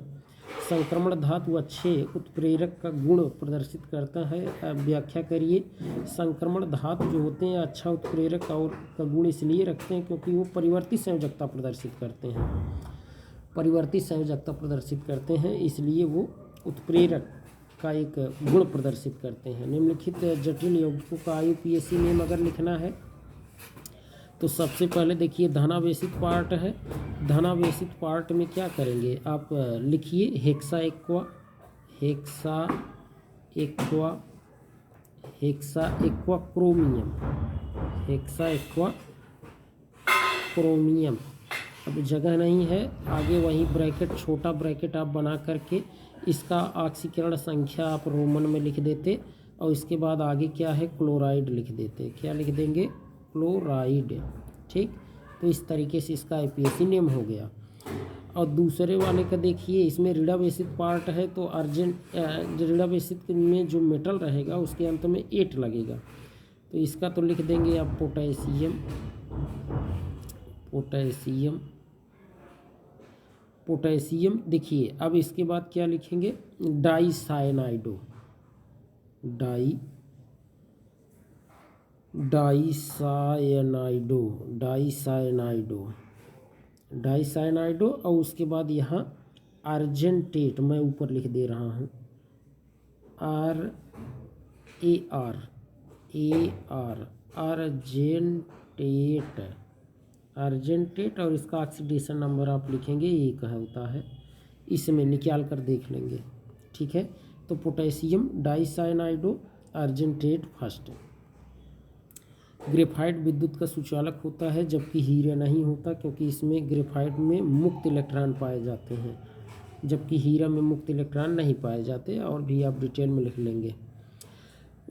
[SPEAKER 1] संक्रमण धातु अच्छे उत्प्रेरक का गुण प्रदर्शित करता है, व्याख्या करिए। संक्रमण धातु जो होते हैं अच्छा उत्प्रेरक और का गुण इसलिए रखते हैं क्योंकि वो परिवर्ती संयोजकता प्रदर्शित करते हैं, परिवर्ती संयोजकता प्रदर्शित करते हैं, इसलिए वो उत्प्रेरक का एक गुण प्रदर्शित करते हैं। निम्नलिखित जटिल यौगिकों का IUPAC नेम अगर लिखना है तो सबसे पहले देखिए धनावेशित पार्ट है। धनावेशित पार्ट में क्या करेंगे आप, लिखिए hexa aqua, hexa aqua, hexa aqua chromium, hexa aqua chromium, अब जगह नहीं है, आगे वही ब्रैकेट, छोटा ब्रैकेट आप बना करके इसका ऑक्सीकरण संख्या आप रोमन में लिख देते और इसके बाद आगे क्या है, क्लोराइड लिख देते। क्या लिख देंगे, क्लोराइड। ठीक, तो इस तरीके से इसका आईपीएसी नेम हो गया। और दूसरे वाले का देखिए, इसमें ऋणाभ एसिड पार्ट है तो ऋणाभ एसिड में जो मेटल रहेगा उसके अंत में 8 लगेगा, तो इसका तो लिख देंगे आप पोटेशियम। पोटेशियम पोटेशियम देखिए, अब इसके बाद क्या लिखेंगे, डाईसाइनाइडो। डाईसाइनाइडो डाईसाइनाइडो और उसके बाद यहाँ आर्जेंटेट, मैं ऊपर लिख दे रहा हूँ, RAR अर्जेंटेट और इसका ऑक्सीडेशन नंबर आप लिखेंगे, ये कहा होता है, इसमें निकाल कर देख लेंगे। ठीक है, तो पोटेशियम डाईसाइनाइडो अर्जेंटेट फर्स्ट। ग्रेफाइट विद्युत का सुचालक होता है जबकि हीरा नहीं होता, क्योंकि इसमें ग्रेफाइट में मुक्त इलेक्ट्रॉन पाए जाते हैं जबकि हीरा में मुक्त इलेक्ट्रॉन नहीं पाए जाते, और भी आप डिटेल में लिख लेंगे।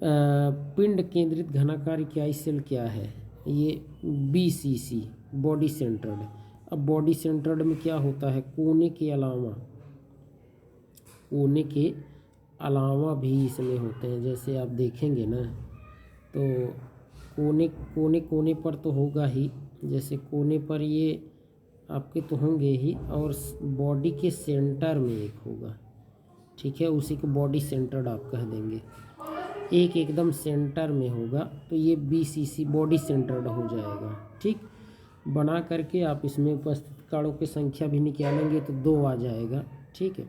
[SPEAKER 1] पिंड केंद्रित घनाकार इकाई सेल क्या है, ये BCC, बॉडी सेंटर्ड। अब बॉडी सेंटर्ड में क्या होता है, कोने के अलावा भी इसमें होते हैं, जैसे आप देखेंगे ना, तो कोने पर तो होगा ही, जैसे कोने पर ये आपके तो होंगे ही, और बॉडी के सेंटर में एक होगा। ठीक है, उसी को बॉडी सेंटर्ड आप कह देंगे, एक एकदम सेंटर में होगा, तो ये BCC बॉडी सेंटर्ड हो जाएगा। ठीक, बना करके आप इसमें उपस्थित कणों की संख्या भी निकालेंगे तो 2 आ जाएगा। ठीक है,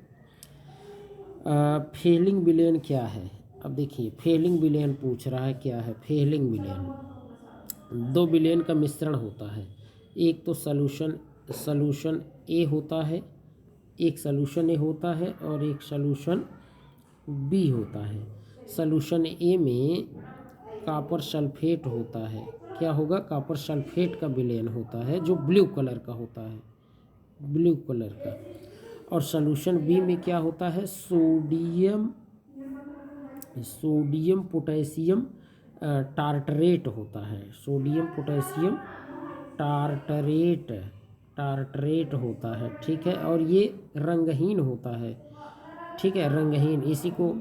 [SPEAKER 1] फेलिंग विलयन क्या है, अब देखिए फेलिंग विलयन पूछ रहा है, क्या है फेलिंग विलयन। 2 विलयन का मिश्रण होता है, एक तो सॉल्यूशन ए होता है, एक सॉल्यूशन ए होता है और एक सॉल्यूशन बी होता है। सॉल्यूशन ए में कॉपर सल्फेट होता है, क्या होगा, कॉपर सल्फेट का विलयन होता है जो ब्लू कलर का होता है, ब्लू कलर का। और सॉल्यूशन बी में क्या होता है, सोडियम पोटेशियम टार्टरेट होता है, सोडियम पोटेशियम टार्टरेट होता है। ठीक है, और ये रंगहीन होता है। ठीक है, रंगहीन, इसी को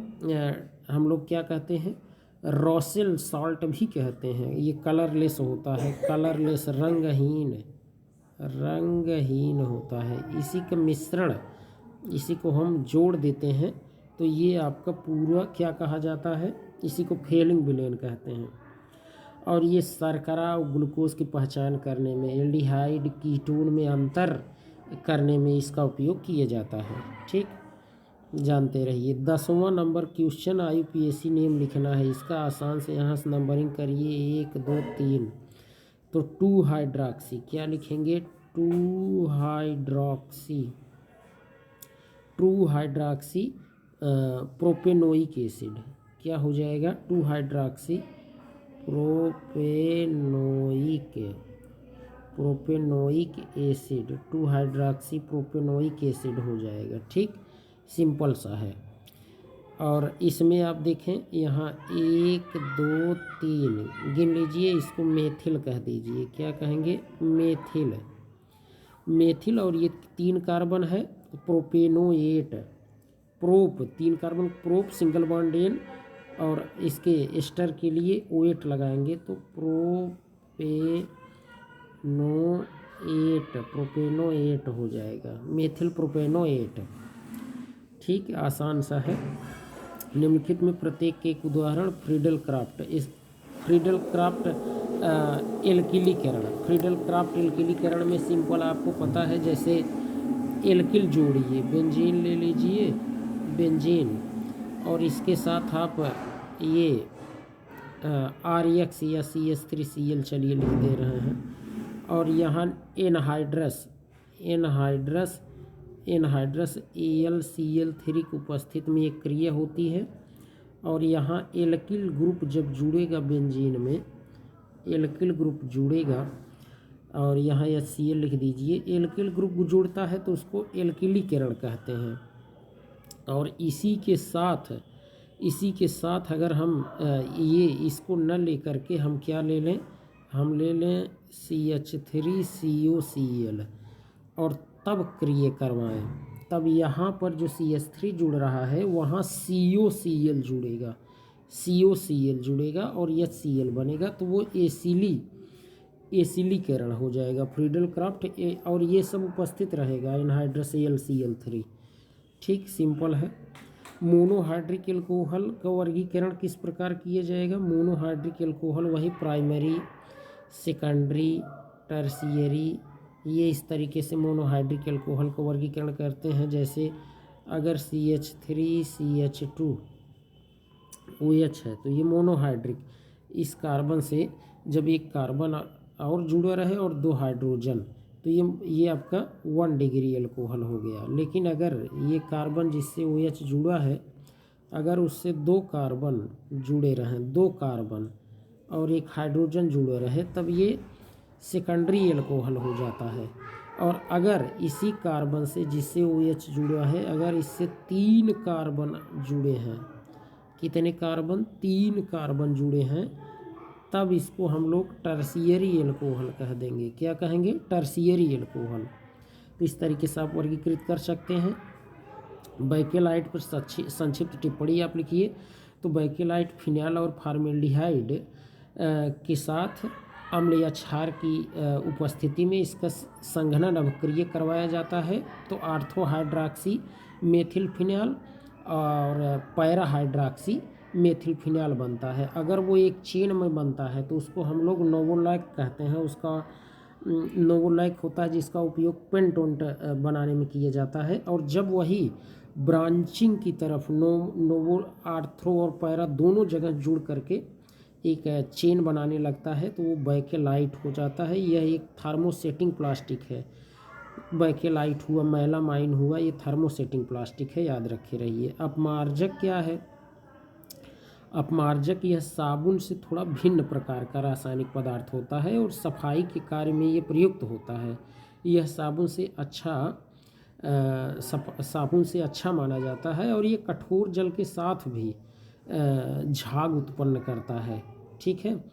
[SPEAKER 1] हम लोग क्या कहते हैं, रॉसेल सॉल्ट भी कहते हैं। ये कलरलेस होता है, कलरलेस, रंगहीन होता है। इसी का मिश्रण, इसी को हम जोड़ देते हैं तो ये आपका पूरा क्या कहा जाता है, इसी को फेलिंग विलयन कहते हैं। और ये शर्करा और ग्लूकोज की पहचान करने में, एल्डिहाइड कीटोन में अंतर करने में इसका उपयोग किया जाता है। ठीक, जानते रहिए। 10वां नंबर क्वेश्चन, IUPAC नेम लिखना है इसका, आसान से यहाँ से नंबरिंग करिए 1 2 3। तो 2 हाइड्रॉक्सी, क्या लिखेंगे, 2 हाइड्रॉक्सी प्रोपेनोइक एसिड, क्या हो जाएगा, 2 hydroxy propanoic acid, 2 hydroxy propanoic acid हो जाएगा। ठीक, सिंपल सा है। और इसमें आप देखें यहाँ 1 2 3 गिन लीजिए, इसको मेथिल कह दीजिए, क्या कहेंगे, मेथिल। और ये 3 कार्बन है, propanoate, prop 3 carbon, prop single bond ane, और इसके एस्टर के लिए ओएट लगाएंगे तो प्रोपेनोएट हो जाएगा, मेथिल प्रोपेनोएट। ठीक, आसान सा है। निम्नलिखित में प्रत्येक के एक उदाहरण, फ्रीडल क्राफ्ट एल्किलीकरण में सिंपल आपको पता है, जैसे एल्किल जोड़िए, बेंजीन ले लीजिए, बेंजीन, और इसके साथ आप ये RX या CH3Cl चलिए लिख दे रहे हैं, और यहाँ एनहाइड्रस AlCl3 की उपस्थित में एक क्रिया होती है। और यहाँ एल्किल ग्रुप जब जुड़ेगा बेंजीन में, एल्किल ग्रुप जुड़ेगा और यहाँ HCl लिख दीजिए। एल्किल ग्रुप जुड़ता है तो उसको एल्किलीकरण कहते हैं। और इसी के साथ अगर हम ये इसको न लेकर के हम क्या ले लें, हम ले लें CH3COCl और तब क्रिया करवाएं, तब यहाँ पर जो CH3 जुड़ रहा है वहाँ COCl जुड़ेगा और HCl बनेगा, तो वो एसिलीकरण हो जाएगा, फ्रीडल क्राफ्ट और ये सब उपस्थित रहेगा एनहाइड्रस AlCl3। ठीक, सिंपल है। मोनोहाइड्रिक एल्कोहल का वर्गीकरण किस प्रकार किया जाएगा? मोनोहाइड्रिक एल्कोहल वही प्राइमरी, सेकेंडरी, टर्शियरी, ये इस तरीके से मोनोहाइड्रिक एल्कोहल का वर्गीकरण करते हैं। जैसे अगर CH3CH2OH है तो ये मोनोहाइड्रिक, इस कार्बन से जब एक कार्बन और जुड़ा रहे और 2 हाइड्रोजन, तो ये आपका 1 डिग्री एल्कोहल हो गया। लेकिन अगर ये कार्बन जिससे OH जुड़ा है, अगर उससे 2 कार्बन जुड़े रहें, 2 कार्बन और एक हाइड्रोजन जुड़े रहे, तब ये सेकेंडरी एल्कोहल हो जाता है। और अगर इसी कार्बन से जिससे OH जुड़ा है, अगर इससे 3 कार्बन जुड़े हैं, कितने कार्बन? 3 कार्बन जुड़े हैं, तब इसको हम लोग टर्शियरी एल्कोहल कह देंगे। क्या कहेंगे? Tertiary alcohol. तो इस तरीके से आप वर्गीकृत कर सकते हैं। बैकेलाइट पर संक्षिप्त टिप्पणी आप लिखिए। तो बैकेलाइट फिनाइल और फॉर्मेल्डिहाइड के साथ अम्ल या क्षार की उपस्थिति में इसका संघनन अभिक्रिया करवाया जाता है, तो आर्थोहाइड्रॉक्सी मेथिल फिनाइल और पैरा हाइड्रॉक्सी मेथिल फिनाइल बनता है। अगर वो एक चेन में बनता है तो उसको हम लोग नोवोलाइक कहते हैं। उसका नोवोलाइक होता है जिसका उपयोग पेंटोन बनाने में किया जाता है। और जब वही ब्रांचिंग की तरफ नोवो आर्थो और पैरा दोनों जगह जुड़ करके एक चेन बनाने लगता है तो वो बैकेलाइट हो जाता है। यह एक थर्मोसेटिंग प्लास्टिक है। बैकेलाइट हुआ, मेलामाइन हुआ, ये थर्मोसेटिंग प्लास्टिक है, याद रखे रहिए। अपमार्जक क्या है? अपमार्जक यह साबुन से थोड़ा भिन्न प्रकार का रासायनिक पदार्थ होता है और सफाई के कार्य में ये प्रयुक्त होता है। यह साबुन से अच्छा माना जाता है और ये कठोर जल के साथ भी झाग उत्पन्न करता है। ठीक है,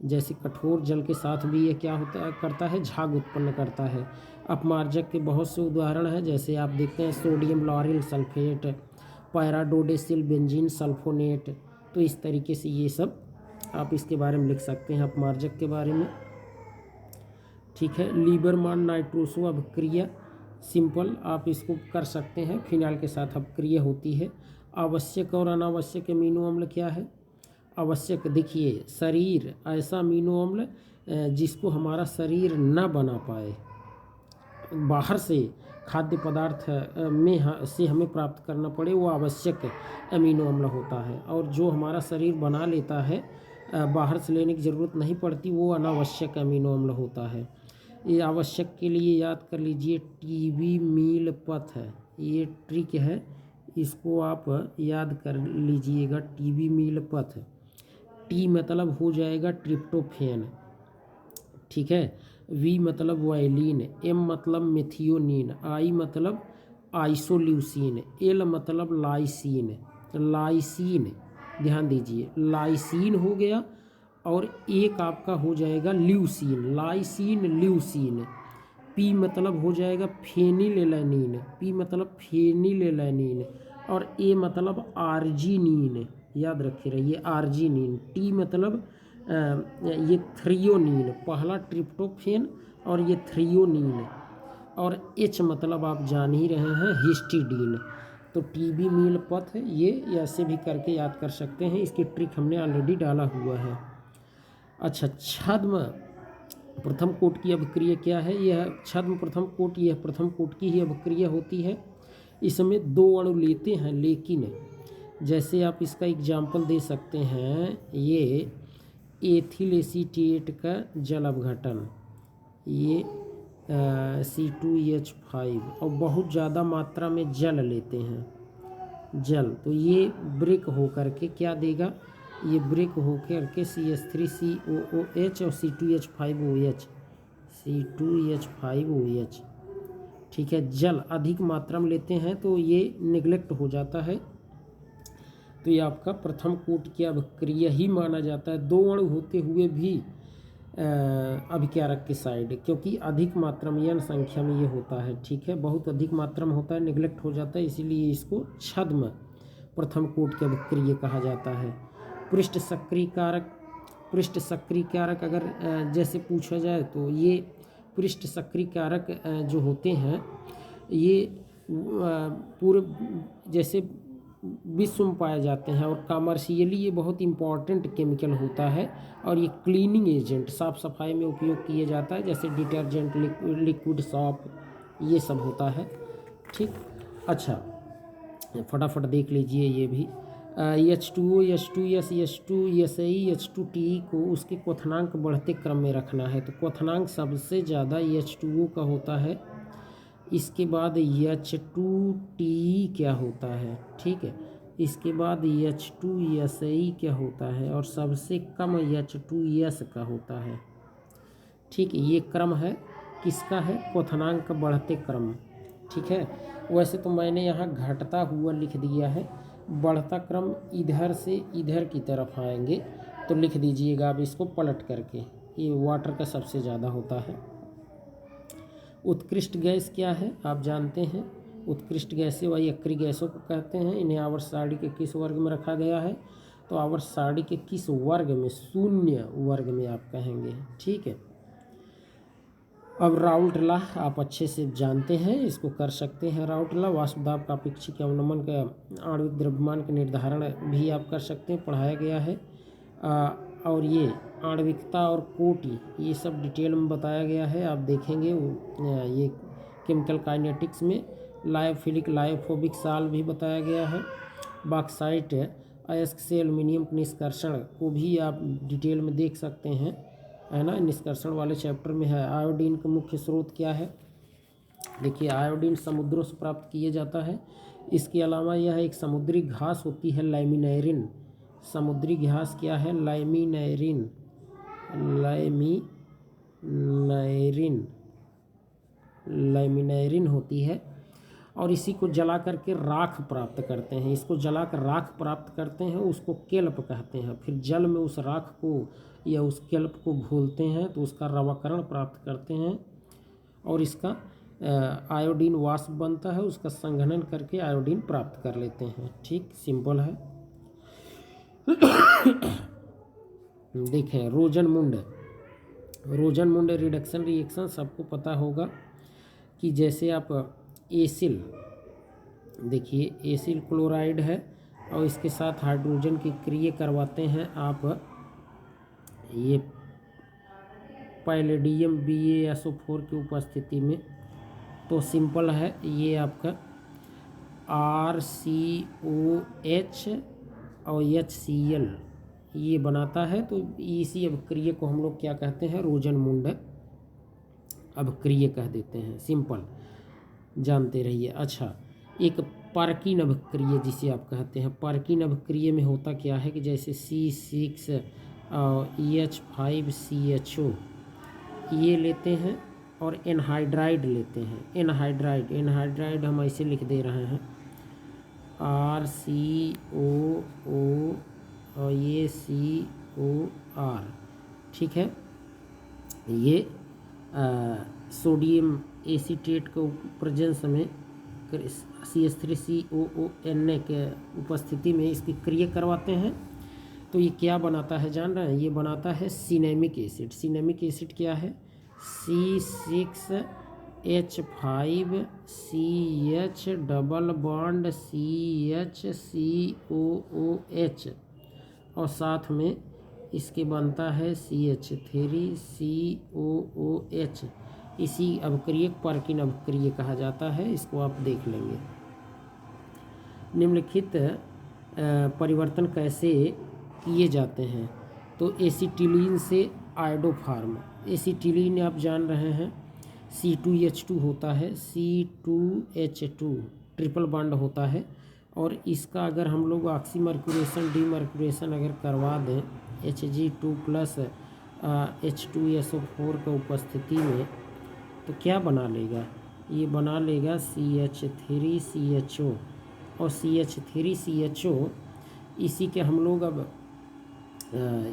[SPEAKER 1] जैसे कठोर जल के साथ भी ये क्या करता है? झाग उत्पन्न करता है। अपमार्जक के बहुत से उदाहरण हैं, जैसे आप देखते हैं sodium lauryl sulphate, paradodecyl benzene sulphonate. तो इस तरीके से ये सब आप इसके बारे में लिख सकते हैं अपमार्जक के बारे में। ठीक है, लीबरमान नाइट्रोसो अभिक्रिया, सिंपल आप इसको कर सकते हैं, फिनाइल के साथ अभिक्रिया होती है। आवश्यक और अनावश्यक अमीनो अम्ल क्या है? आवश्यक, देखिए, शरीर ऐसा अमीनो अम्ल जिसको हमारा शरीर न बना पाए, बाहर से खाद्य पदार्थ से हमें प्राप्त करना पड़े, वो आवश्यक अमीनो अम्ल होता है। और जो हमारा शरीर बना लेता है, बाहर से लेने की ज़रूरत नहीं पड़ती, वो अनावश्यक अमीनो अम्ल होता है। ये आवश्यक के लिए याद कर लीजिए, टीबी मील पथ है, ये ट्रिक है, इसको आप याद कर लीजिएगा। टीबी मील पथ, टी मतलब हो जाएगा ट्रिप्टोफैन, ठीक है, वी मतलब वाइलिन, एम मतलब मेथियोनिन, आई मतलब आइसोल्यूसिन, एल मतलब लाइसिन। लाइसिन, ध्यान दीजिए, लाइसिन हो गया और एक आपका हो जाएगा ल्यूसिन, लाइसिन ल्यूसिन। पी मतलब हो जाएगा फेनिलेलैनिन, पी मतलब फेनिलेलैनिन, और ए मतलब आर्जिनिन, याद रखे रहिए आर्जिनिन। टी मतलब ये थ्रियोनिन, पहला ट्रिप्टोफेन और ये थ्रियोनिन। और एच मतलब आप जान ही रहे हैं हिस्टिडीन। तो टीबी मील पथ, ये ऐसे भी करके याद कर सकते हैं, इसकी ट्रिक हमने ऑलरेडी डाला हुआ है। अच्छा, छद्म प्रथम कोट की अभिक्रिया क्या है? यह छद्म प्रथम कोट, यह प्रथम कोट की ही अभिक्रिया होती है। इसमें 2 अणु लेते हैं, लेकिन जैसे आप इसका एग्जाम्पल दे सकते हैं, ये एथिल एसीटेट का जल अपघटन, ये C2H5, और बहुत ज़्यादा मात्रा में जल लेते हैं, जल, तो ये ब्रेक होकर के क्या देगा? ये ब्रेक होकर के CH3COOH और C2H5OH, C2H5OH। ठीक है, जल अधिक मात्रा में लेते हैं तो ये निगलेक्ट हो जाता है, तो ये आपका प्रथम कोट की अभिक्रिया ही माना जाता है, 2 अणु होते हुए भी अभिकारक के साइड, क्योंकि अधिक मात्रा में या संख्या में ये होता है। ठीक है, बहुत अधिक मात्रा में होता है, निगलेक्ट हो जाता है, इसीलिए इसको छद्म प्रथम कोट की अभिक्रिया कहा जाता है। पृष्ठ सक्रिय कारक अगर जैसे पूछा जाए तो ये पृष्ठ सक्रिय कारक जो होते हैं ये पूरे जैसे विश्व में पाए जाते हैं, और कमर्शियली ये बहुत इम्पॉर्टेंट केमिकल होता है, और ये क्लीनिंग एजेंट साफ़ सफाई में उपयोग किया जाता है, जैसे डिटर्जेंट, लिक्विड सॉप, ये सब होता है। ठीक, अच्छा फटाफट देख लीजिए ये भी। H2O, H2S, H2SI, H2T को उसके क्वथनांक बढ़ते क्रम में रखना है, तो क्वथनांक सबसे ज़्यादा H2O का होता है, इसके बाद H2T क्या होता है, ठीक है, इसके बाद H2SI क्या होता है, और सबसे कम H2S का होता है। ठीक है, ये क्रम है किसका है, क्वथनांक बढ़ते क्रम। ठीक है, वैसे तो मैंने यहाँ घटता हुआ लिख दिया है, बढ़ता क्रम इधर से इधर की तरफ आएंगे, तो लिख दीजिएगा आप इसको पलट करके, ये वाटर का सबसे ज़्यादा होता है। उत्कृष्ट गैस क्या है आप जानते हैं, उत्कृष्ट गैसें वही अक्रिय गैसों को कहते हैं। इन्हें आवर्त सारणी के किस वर्ग में रखा गया है, तो आवर्त सारणी के किस वर्ग में, शून्य वर्ग में आप कहेंगे। ठीक है, अब राउल्ट लॉ आप अच्छे से जानते हैं, इसको कर सकते हैं। राउल्ट लॉ वाष्पदाब का अपेक्षिक अवनमन का आणविक द्रव्यमान का निर्धारण भी आप कर सकते हैं, पढ़ाया गया है। और ये आणविकता और कोटि ये सब डिटेल में बताया गया है, आप देखेंगे ये केमिकल काइनेटिक्स में। लायोफिलिक लायोफोबिक साल भी बताया गया है। बॉक्साइट अयस्क से एल्युमिनियम निष्कर्षण को भी आप डिटेल में देख सकते हैं, है ना, निष्कर्षण वाले चैप्टर में है। आयोडीन का मुख्य स्रोत क्या है, देखिए आयोडीन समुद्रों से प्राप्त किया जाता है। इसके अलावा यह एक समुद्री घास होती है लाइमिनैरिन, समुद्री घास क्या है, लाइमिनैरिन, लाइमिनैरिन होती है, और इसी को जला करके राख प्राप्त करते हैं। इसको जला कर राख प्राप्त करते हैं, उसको केल्प कहते हैं। फिर जल में उस राख को या उस केल्प को घोलते हैं तो उसका रवाकरण प्राप्त करते हैं, और इसका आयोडीन वाष्प बनता है, उसका संघनन करके आयोडीन प्राप्त कर लेते हैं। ठीक, सिंपल है। देखें रोजनमुंड रिडक्शन रिएक्शन सबको पता होगा कि जैसे आप एसिल, देखिए एसिल क्लोराइड है और इसके साथ हाइड्रोजन की क्रिया करवाते हैं आप, ये पैलेडियम BaSO4 की उपस्थिति में, तो सिंपल है, ये आपका RCOH और HCl ये बनाता है। तो इसी अभिक्रिया को हम लोग क्या कहते हैं, रोजनमुंड अभिक्रिया कह देते हैं, सिंपल जानते रहिए। अच्छा, एक पार्किन अभिक्रिया जिसे आप कहते हैं, पार्किन अभिक्रिया में होता क्या है कि जैसे C6H5CHO ये लेते हैं और एनहाइड्राइड लेते हैं, एनहाइड्राइड हम ऐसे लिख दे रहे हैं RCOO और ये COR। ठीक है, ये सोडियम एसीटेट के प्रेजेंस में CH3COONA के उपस्थिति में इसकी क्रिया करवाते हैं, तो ये क्या बनाता है जान रहे हैं, ये बनाता है सिनेमिक एसिड। सिनेमिक एसिड क्या है, C6H5CH डबल बॉन्ड CHCOOH, और साथ में इसके बनता है CH3COOH। इसी अभिक्रिया पार्किन अभिक्रिया कहा जाता है, इसको आप देख लेंगे। निम्नलिखित परिवर्तन कैसे किए जाते हैं, तो एसिटिलीन से आयोडोफार्म, एसिटिलीन आप जान रहे हैं C2H2 होता है, C2H2 ट्रिपल बॉन्ड होता है, और इसका अगर हम लोग ऑक्सीमर्क्यूरेशन डीमर्क्यूरेशन अगर करवा दें Hg2+ H2SO4 का उपस्थिति में, तो क्या बना लेगा, ये बना लेगा CH3CHO। और CH3CHO इसी के हम लोग अब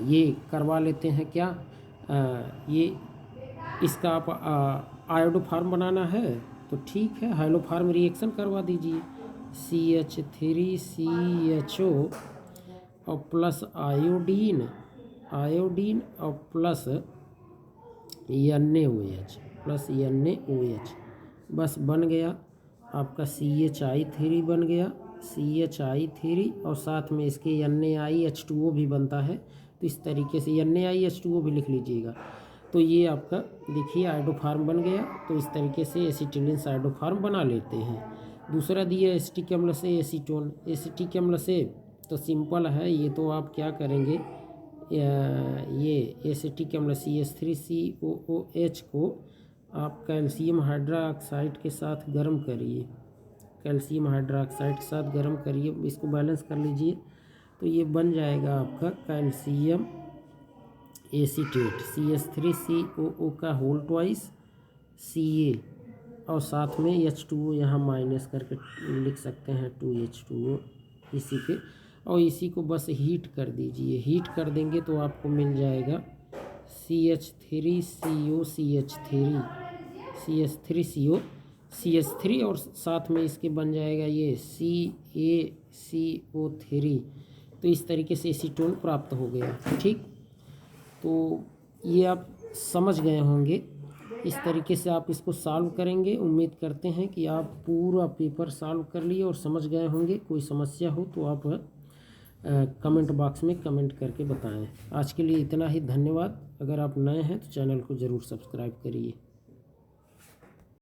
[SPEAKER 1] ये करवा लेते हैं क्या, ये इसका आप आयोडोफार्म बनाना है तो ठीक है, हाइलोफार्म रिएक्शन करवा दीजिए। CH3CHO और प्लस आयोडीन और प्लस NaOH प्लस NaOH, बस बन गया आपका CHI3 बन गया, CHI3 और साथ में इसके NaIH2O भी बनता है। तो इस तरीके से NaIH2O भी लिख लीजिएगा। तो ये आपका देखिए आयोडोफार्म बन गया। तो इस तरीके से एसिटिलीन से आयोडोफार्म बना लेते हैं। दूसरा दिया एसिटिक अम्ल से एसीटोन। एसिटिक अम्ल से तो सिंपल है, ये तो आप क्या करेंगे, ये एसिटिक अम्ल CH3COOH को आप कैल्शियम हाइड्रोक्साइड के साथ गर्म करिए, कैल्शियम हाइड्रोक्साइड के साथ गर्म करिए, इसको बैलेंस कर लीजिए। तो ये बन जाएगा आपका कैल्शियम एसीटेट CH3COO का होल ट्वाइस Ca, और साथ में H2O यहाँ माइनस करके लिख सकते हैं 2H2O इसी पे। और इसी को बस हीट कर दीजिए, हीट कर देंगे तो आपको मिल जाएगा CH3CO, और साथ में इसके बन जाएगा ये CaCO3। तो इस तरीके से एसीटोन प्राप्त हो गया। ठीक, तो ये आप समझ गए होंगे। इस तरीके से आप इसको सॉल्व करेंगे। उम्मीद करते हैं कि आप पूरा पेपर सॉल्व कर लिए और समझ गए होंगे। कोई समस्या हो तो आप कमेंट बॉक्स में कमेंट करके बताएं। आज के लिए इतना ही, धन्यवाद। अगर आप नए हैं तो चैनल को ज़रूर सब्सक्राइब करिए।